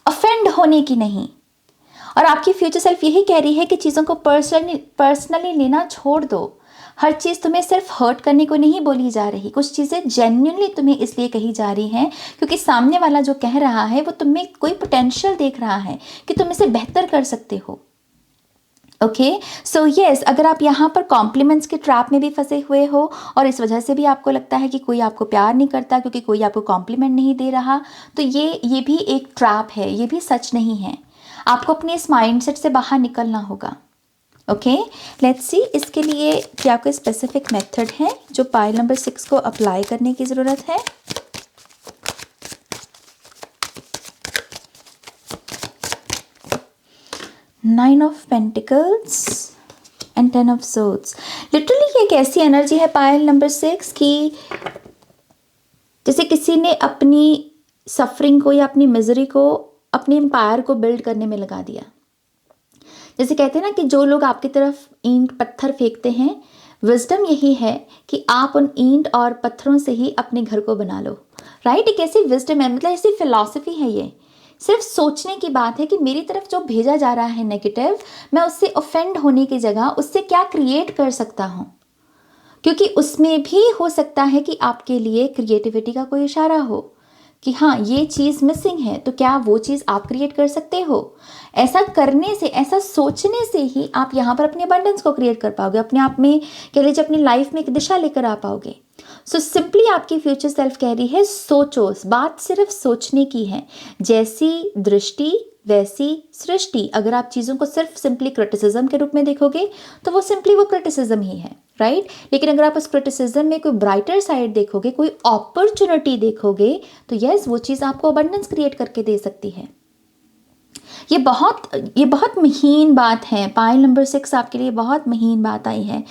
ऑफेंड होने की नहीं। और आपकी फ्यूचर सेल्फ यही कह रही है कि चीज़ों को पर्सनली लेना छोड़ दो। हर चीज़ तुम्हें सिर्फ हर्ट करने को नहीं बोली जा रही, कुछ चीज़ें जेन्युइनली तुम्हें इसलिए कही जा रही हैं क्योंकि सामने वाला जो कह रहा है वो तुम्हें कोई पोटेंशियल देख रहा है कि तुम इसे बेहतर कर सकते हो। ओके, सो यस, अगर आप यहाँ पर कॉम्प्लीमेंट्स के ट्रैप में भी फंसे हुए हो और इस वजह से भी आपको लगता है कि कोई आपको प्यार नहीं करता क्योंकि कोई आपको कॉम्प्लीमेंट नहीं दे रहा, तो ये भी एक ट्रैप है, ये भी सच नहीं है। आपको अपने इस माइंडसेट से बाहर निकलना होगा। ओके, लेट्स सी इसके लिए क्या कोई स्पेसिफिक मेथड है जो पाइल नंबर 6 को अप्लाई करने की ज़रूरत है। Nine of pentacles and 10 of swords. Literally ये एक ऐसी एनर्जी है पाइल नंबर 6 की जैसे किसी ने अपनी सफरिंग को या अपनी मिजरी को अपने एम्पायर को बिल्ड करने में लगा दिया। जैसे कहते हैं ना कि जो लोग आपकी तरफ ईंट पत्थर फेंकते हैं, विजडम यही है कि आप उन ईंट और पत्थरों से ही अपने घर को बना लो, राइट। एक ऐसी विजडम है, मतलब ऐसी फिलॉसफी है ये। सिर्फ सोचने की बात है कि मेरी तरफ जो भेजा जा रहा है नेगेटिव, मैं उससे ऑफेंड होने की जगह उससे क्या क्रिएट कर सकता हूँ, क्योंकि उसमें भी हो सकता है कि आपके लिए क्रिएटिविटी का कोई इशारा हो कि हाँ ये चीज़ मिसिंग है, तो क्या वो चीज़ आप क्रिएट कर सकते हो। ऐसा करने से, ऐसा सोचने से ही आप यहाँ पर अपने अबंडेंस को क्रिएट कर पाओगे, अपने आप में कह लीजिए अपनी लाइफ में एक दिशा लेकर आ पाओगे। सो सिंपली आपकी फ्यूचर सेल्फ कह रही है सोचो, बात सिर्फ सोचने की है। जैसी दृष्टि वैसी सृष्टि। अगर आप चीज़ों को सिर्फ सिंपली क्रिटिसिज्म के रूप में देखोगे तो वो सिंपली वो क्रिटिसिज्म ही है, राइट। लेकिन अगर आप उस क्रिटिसिज्म में कोई ब्राइटर साइड देखोगे, कोई अपॉर्चुनिटी देखोगे, तो यस वो चीज़ आपको अबंडेंस क्रिएट करके दे सकती है। ये बहुत महीन बात है। पाइल नंबर 6 आपके लिए बहुत महीन बात आई है।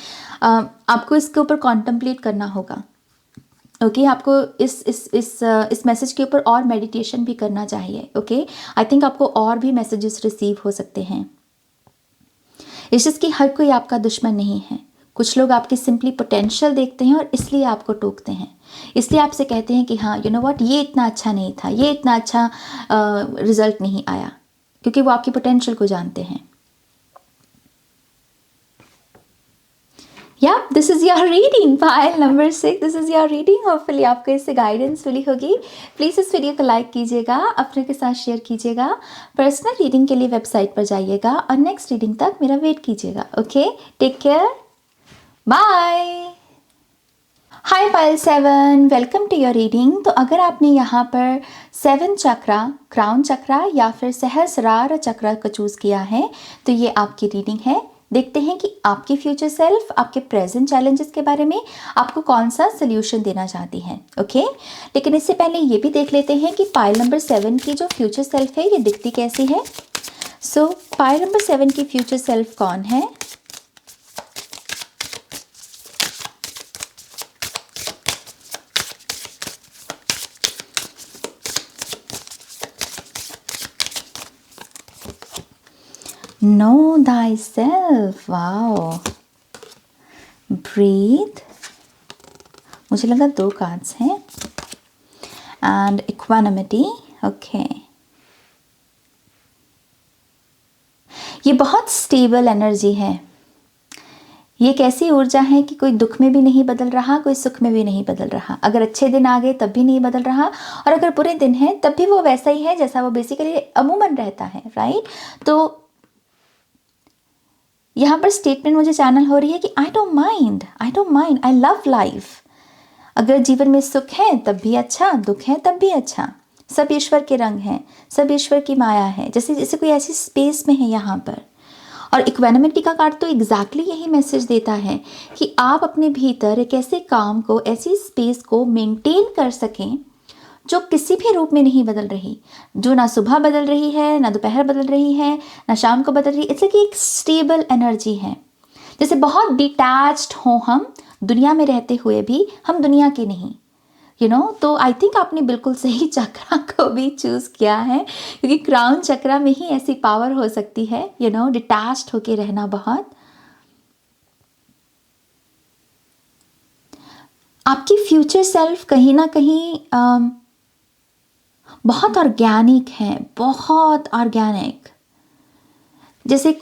आपको इसके ऊपर कॉन्टम्पलेट करना होगा। ओके आपको इस मैसेज के ऊपर और मेडिटेशन भी करना चाहिए। ओके आई थिंक आपको और भी मैसेजेस रिसीव हो सकते हैं। इस चीज़ की हर कोई आपका दुश्मन नहीं है। कुछ लोग आपकी सिंपली पोटेंशियल देखते हैं और इसलिए आपको टोकते हैं, इसलिए आपसे कहते हैं कि हाँ यू नो व्हाट, ये इतना अच्छा नहीं था, ये इतना अच्छा रिजल्ट नहीं आया, क्योंकि वो आपकी पोटेंशियल को जानते हैं। या this is your reading, pile number 6, this is your reading. Hopefully आपको इससे गाइडेंस मिली होगी। प्लीज़ इस वीडियो को लाइक कीजिएगा, अपने के साथ शेयर कीजिएगा। पर्सनल रीडिंग के लिए वेबसाइट पर जाइएगा और नेक्स्ट रीडिंग तक मेरा वेट कीजिएगा। Okay take care, bye. Hi pile 7, welcome to your reading. तो अगर आपने यहाँ पर 7 चक्रा, क्राउन चक्रा या फिर सहस्रार चक्रा को चूज़ किया है तो ये आपकी रीडिंग है। देखते हैं कि आपकी फ्यूचर सेल्फ आपके प्रेजेंट चैलेंजेस के बारे में आपको कौन सा सोल्यूशन देना चाहती है। ओके लेकिन इससे पहले ये भी देख लेते हैं कि पाइल नंबर 7 की जो फ्यूचर सेल्फ है ये दिखती कैसी है। सो पाइल नंबर 7 की फ्यूचर सेल्फ कौन है? Know thyself. Wow. Breathe. मुझे लगा 2 कार्ड्स हैं. And equanimity. Okay. ये बहुत स्टेबल एनर्जी है। ये एक ऐसी ऊर्जा है कि कोई दुख में भी नहीं बदल रहा, कोई सुख में भी नहीं बदल रहा। अगर अच्छे दिन आ गए तब भी नहीं बदल रहा, और अगर बुरे दिन हैं तब भी वो वैसा ही है जैसा वो बेसिकली अमूमन रहता है, राइट। तो यहाँ पर स्टेटमेंट मुझे चैनल हो रही है कि I don't mind, I love life. अगर जीवन में सुख है तब भी अच्छा, दुख है तब भी अच्छा। सब ईश्वर के रंग हैं, सब ईश्वर की माया है, जैसे कोई ऐसी स्पेस में है यहाँ पर। और इक्वेनिमिटी का कार्ड तो एग्जैक्टली यही मैसेज देता है कि आप अपने भीतर एक ऐसे काम को, ऐसी स्पेस को मेंटेन कर सकें जो किसी भी रूप में नहीं बदल रही, जो ना सुबह बदल रही है, ना दोपहर बदल रही है, ना शाम को बदल रही है। इसलिए एक स्टेबल एनर्जी है, जैसे बहुत डिटैच्ड हो हम दुनिया में रहते हुए भी, हम दुनिया के नहीं, यू नो। तो आई थिंक आपने बिल्कुल सही चक्रा को भी चूज़ किया है, क्योंकि क्राउन चक्रा में ही ऐसी पावर हो सकती है, यू नो, डिटैच्ड होके रहना। बहुत आपकी फ्यूचर सेल्फ कहीं ना कहीं बहुत ऑर्गेनिक है, बहुत ऑर्गेनिक। जैसे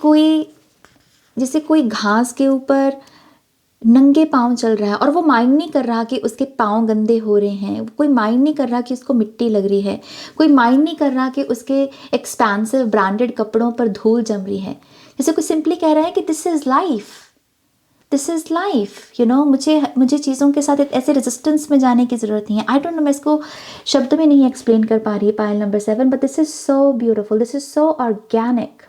कोई घास के ऊपर नंगे पाँव चल रहा है और वो माइंड नहीं कर रहा कि उसके पाँव गंदे हो रहे हैं, कोई माइंड नहीं कर रहा कि उसको मिट्टी लग रही है, कोई माइंड नहीं कर रहा कि उसके एक्सपेंसिव ब्रांडेड कपड़ों पर धूल जम रही है। जैसे कोई सिंपली कह रहा है कि this is life, you know. मुझे चीज़ों के साथ ऐसे रेजिस्टेंस में जाने की ज़रूरत नहीं है। आई डोंट नो, मैं इसको शब्दों में नहीं एक्सप्लेन कर पा रही है pile number 7, but this is so beautiful, this is so organic.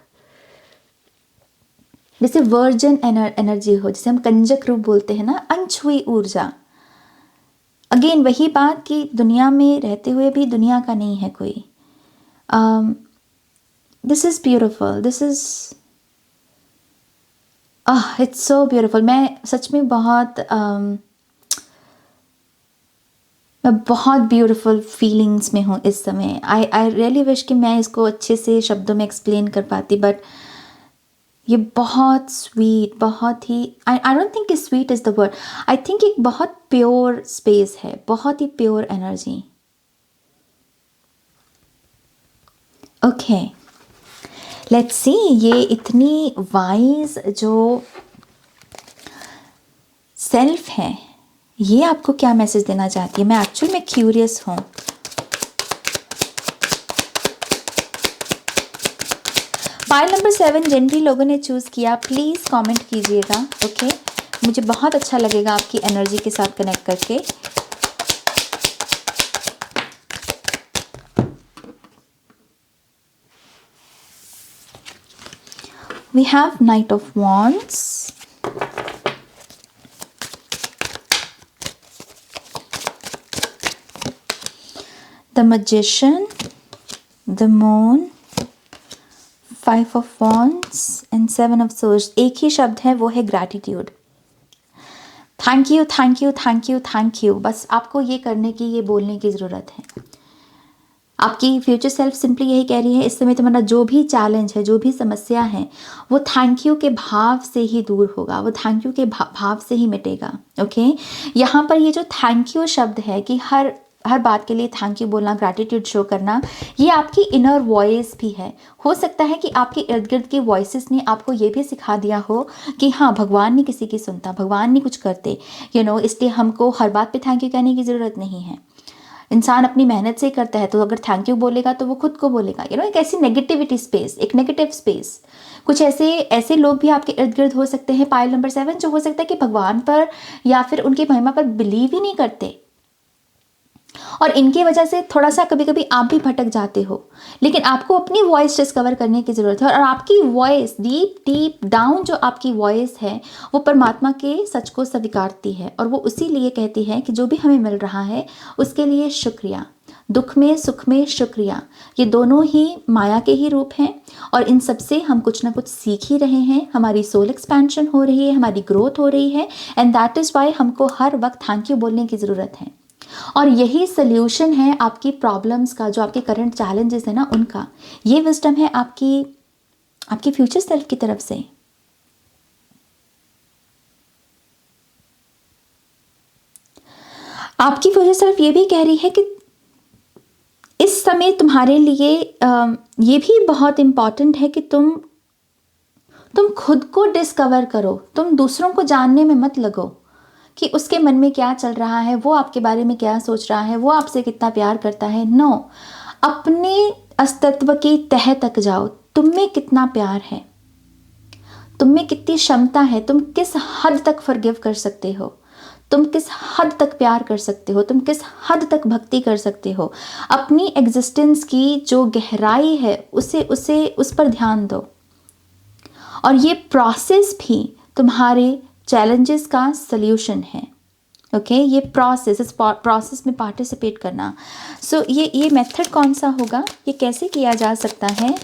जैसे वर्जन एनर्जी हो, जैसे हम कंजक रूप बोलते हैं ना, अनछुई ऊर्जा। अगेन वही बात कि दुनिया में रहते हुए भी दुनिया का नहीं है कोई। This is beautiful, this is it's so beautiful. मैं सच में मैं बहुत ब्यूटिफुल फीलिंग्स में हूँ इस समय। आई रियली विश कि मैं इसको अच्छे से शब्दों में एक्सप्लेन कर पाती, बट ये बहुत स्वीट, बहुत ही आई डोंट थिंक कि sweet is the word, I think एक बहुत प्योर स्पेस है, बहुत ही pure energy. Okay, let's see ये इतनी वाइज जो सेल्फ है ये आपको क्या मैसेज देना चाहती है। मैं एक्चुअली में क्यूरियस हूँ। फाइल नंबर 7 जिन भी लोगों ने चूज़ किया प्लीज़ कमेंट कीजिएगा। ओके, मुझे बहुत अच्छा लगेगा आपकी एनर्जी के साथ कनेक्ट करके। We have Knight of Wands, the Magician, the Moon, 5 of Wands and 7 of Swords। एक ही शब्द है, वो है gratitude. Thank you, thank you, thank you, thank you. बस आपको ये करने की, ये बोलने की ज़रूरत है। आपकी फ्यूचर सेल्फ सिंपली यही कह रही है, इस समय तुम्हारा जो भी चैलेंज है, जो भी समस्या है, वो थैंक यू के भाव से ही दूर होगा, वो थैंक यू के भाव से ही मिटेगा। ओके, यहाँ पर ये जो थैंक यू शब्द है कि हर बात के लिए थैंक यू बोलना, ग्रैटिट्यूड शो करना, ये आपकी इनर वॉइस भी है। हो सकता है कि आपके इर्द गिर्द के वॉइसेस ने आपको ये भी सिखा दिया हो कि हाँ, भगवान नहीं किसी की सुनता, भगवान नहीं कुछ करते, इसलिए हमको हर बात पे थैंक यू कहने की ज़रूरत नहीं है। इंसान अपनी मेहनत से ही करता है, तो अगर थैंक यू बोलेगा तो वो खुद को बोलेगा। एक ऐसी नेगेटिविटी स्पेस, एक नेगेटिव स्पेस, कुछ ऐसे लोग भी आपके इर्द गिर्द हो सकते हैं पाइल नंबर 7, जो हो सकता है कि भगवान पर या फिर उनकी महिमा पर बिलीव ही नहीं करते, और इनकी वजह से थोड़ा सा कभी कभी आप भी भटक जाते हो। लेकिन आपको अपनी वॉइस डिस्कवर करने की ज़रूरत है, और आपकी वॉइस डीप डाउन जो आपकी वॉइस है वो परमात्मा के सच को स्वीकारती है, और वो उसी लिए कहती है कि जो भी हमें मिल रहा है उसके लिए शुक्रिया। दुख में सुख में शुक्रिया, ये दोनों ही माया के ही रूप हैं, और इन सब से हम कुछ ना कुछ सीख ही रहे हैं। हमारी सोल एक्सपेंशन हो रही है, हमारी ग्रोथ हो रही है, एंड दैट इज़ वाई हमको हर वक्त थैंक यू बोलने की ज़रूरत है। और यही सल्यूशन है आपकी प्रॉब्लम्स का, जो आपके करंट चैलेंजेस है ना उनका। ये विजडम है आपकी फ्यूचर सेल्फ की तरफ से। आपकी फ्यूचर सेल्फ ये भी कह रही है कि इस समय तुम्हारे लिए ये भी बहुत इम्पॉर्टेंट है कि तुम खुद को डिस्कवर करो। तुम दूसरों को जानने में मत लगो कि उसके मन में क्या चल रहा है, वो आपके बारे में क्या सोच रहा है, वो आपसे कितना प्यार करता है। नो, अपने अस्तित्व की तह तक जाओ। तुम में कितना प्यार है, तुम में कितनी क्षमता है, तुम किस हद तक फॉरगिव कर सकते हो, तुम किस हद तक प्यार कर सकते हो, तुम किस हद तक भक्ति कर सकते हो। अपनी एग्जिस्टेंस की जो गहराई है उस पर ध्यान दो। और ये प्रोसेस भी तुम्हारे चैलेंजेस का सल्यूशन है। ओके, ये इस प्रोसेस में पार्टिसिपेट करना। सो ये मेथड कौन सा होगा, ये कैसे किया जा सकता है?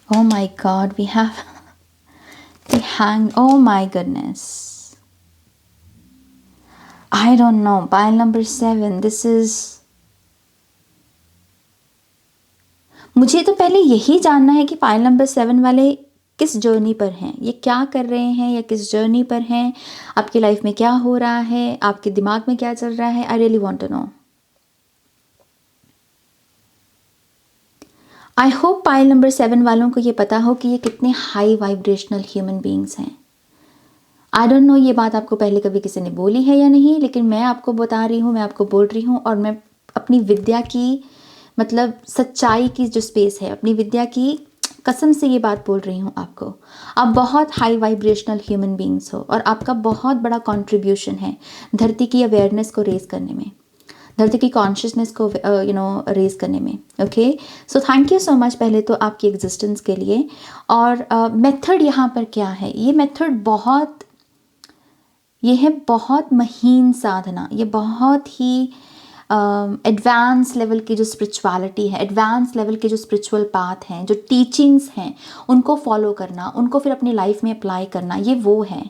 Oh my God, we have the hang. Oh my goodness. I don't know. Pile number 7. This is. मुझे तो पहले यही जानना है कि पाइल नंबर 7 वाले किस जर्नी पर हैं, ये क्या कर रहे हैं, या किस जर्नी पर हैं, आपकी लाइफ में क्या हो रहा है, आपके दिमाग में क्या चल रहा है। I really want to know. I hope pile number 7 वालों को ये पता हो कि ये कितने हाई वाइब्रेशनल ह्यूमन बींग्स हैं। आई डोंट नो ये बात आपको पहले कभी किसी ने बोली है या नहीं, लेकिन मैं आपको बता रही हूँ, मैं आपको बोल रही हूँ, और मैं अपनी विद्या की मतलब सच्चाई की जो स्पेस है, अपनी विद्या की कसम से ये बात बोल रही हूँ आपको। आप बहुत हाई वाइब्रेशनल ह्यूमन बींग्स हो, और आपका बहुत बड़ा कंट्रीब्यूशन है धरती की अवेयरनेस को रेज करने में, धरती की कॉन्शियसनेस को रेज करने में। Okay, so thank you so much पहले तो आपकी एग्जिस्टेंस के लिए। और मेथड यहाँ पर क्या है, ये मेथड ये है बहुत महीन साधना, ये बहुत ही एडवांस लेवल की जो स्पिरिचुअलिटी है, एडवांस लेवल के जो स्पिरिचुअल पाथ हैं, जो टीचिंग्स हैं, उनको फॉलो करना, उनको फिर अपनी लाइफ में अप्लाई करना, ये वो है।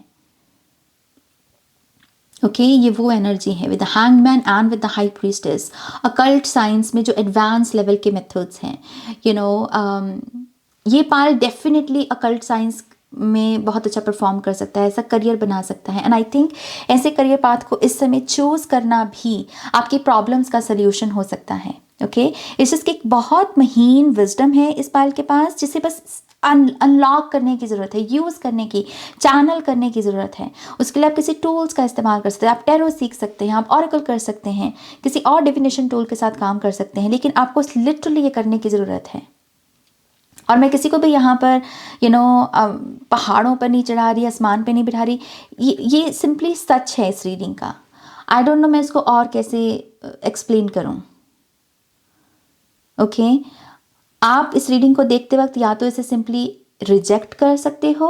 ओके ये वो एनर्जी है with the hangman and with the high priestess. Occult science में जो एडवांस लेवल के मेथड्स हैं, ये पाल डेफिनेटली अकल्ट साइंस में बहुत अच्छा परफॉर्म कर सकता है, ऐसा करियर बना सकता है। एंड आई थिंक ऐसे करियर पाथ को इस समय चूज करना भी आपकी प्रॉब्लम्स का सल्यूशन हो सकता है। ओके इस चीज़ की एक बहुत महीन विजडम है इस पाल के पास, जिसे बस अनलॉक करने की ज़रूरत है, यूज़ करने की, चैनल करने की ज़रूरत है। उसके लिए आप किसी टूल्स का इस्तेमाल कर सकते हैं, आप टैरो सीख सकते हैं, आप ऑरेकल कर सकते हैं, किसी और डिविनेशन टूल के साथ काम कर सकते हैं, लेकिन आपको लिटरली ये करने की ज़रूरत है। और मैं किसी को भी यहाँ पर पहाड़ों पर नहीं चढ़ा रही, आसमान पे नहीं बिठा रही, ये सिंपली सच है इस रीडिंग का। आई डोंट नो मैं इसको और कैसे एक्सप्लेन करूँ। ओके आप इस रीडिंग को देखते वक्त या तो इसे सिंपली रिजेक्ट कर सकते हो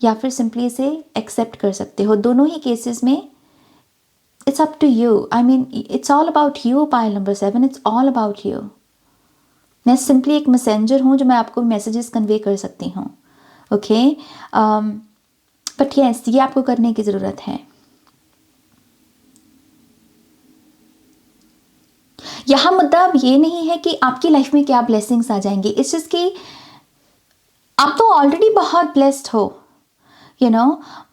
या फिर सिंपली इसे एक्सेप्ट कर सकते हो। दोनों ही केसेस में it's up to you. I mean it's all about you pile number 7, it's all about you. मैं सिंपली एक मैसेंजर हूँ जो मैं आपको मैसेजेस कन्वे कर सकती हूँ। ओके बट यस ये आपको करने की ज़रूरत है। यहाँ मुद्दा अब ये नहीं है कि आपकी लाइफ में क्या ब्लेसिंग्स आ जाएंगी, इस चीज़ की आप तो ऑलरेडी बहुत ब्लेस्ड हो।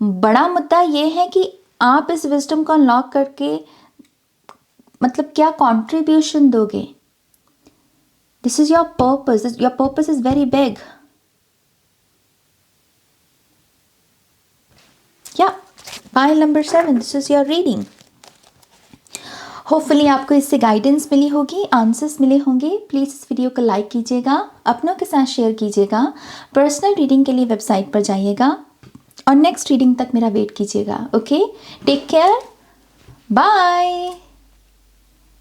बड़ा मुद्दा ये है कि आप इस विजडम को अनलॉक करके मतलब क्या कंट्रीब्यूशन दोगे। This is your purpose is very big. या pile number 7 this is your reading. Hopefully आपको इससे गाइडेंस मिली होगी, आंसर्स मिले होंगे। प्लीज़ इस वीडियो को लाइक कीजिएगा, अपनों के साथ शेयर कीजिएगा, पर्सनल रीडिंग के लिए वेबसाइट पर जाइएगा और नेक्स्ट रीडिंग तक मेरा वेट कीजिएगा। Okay take care, bye.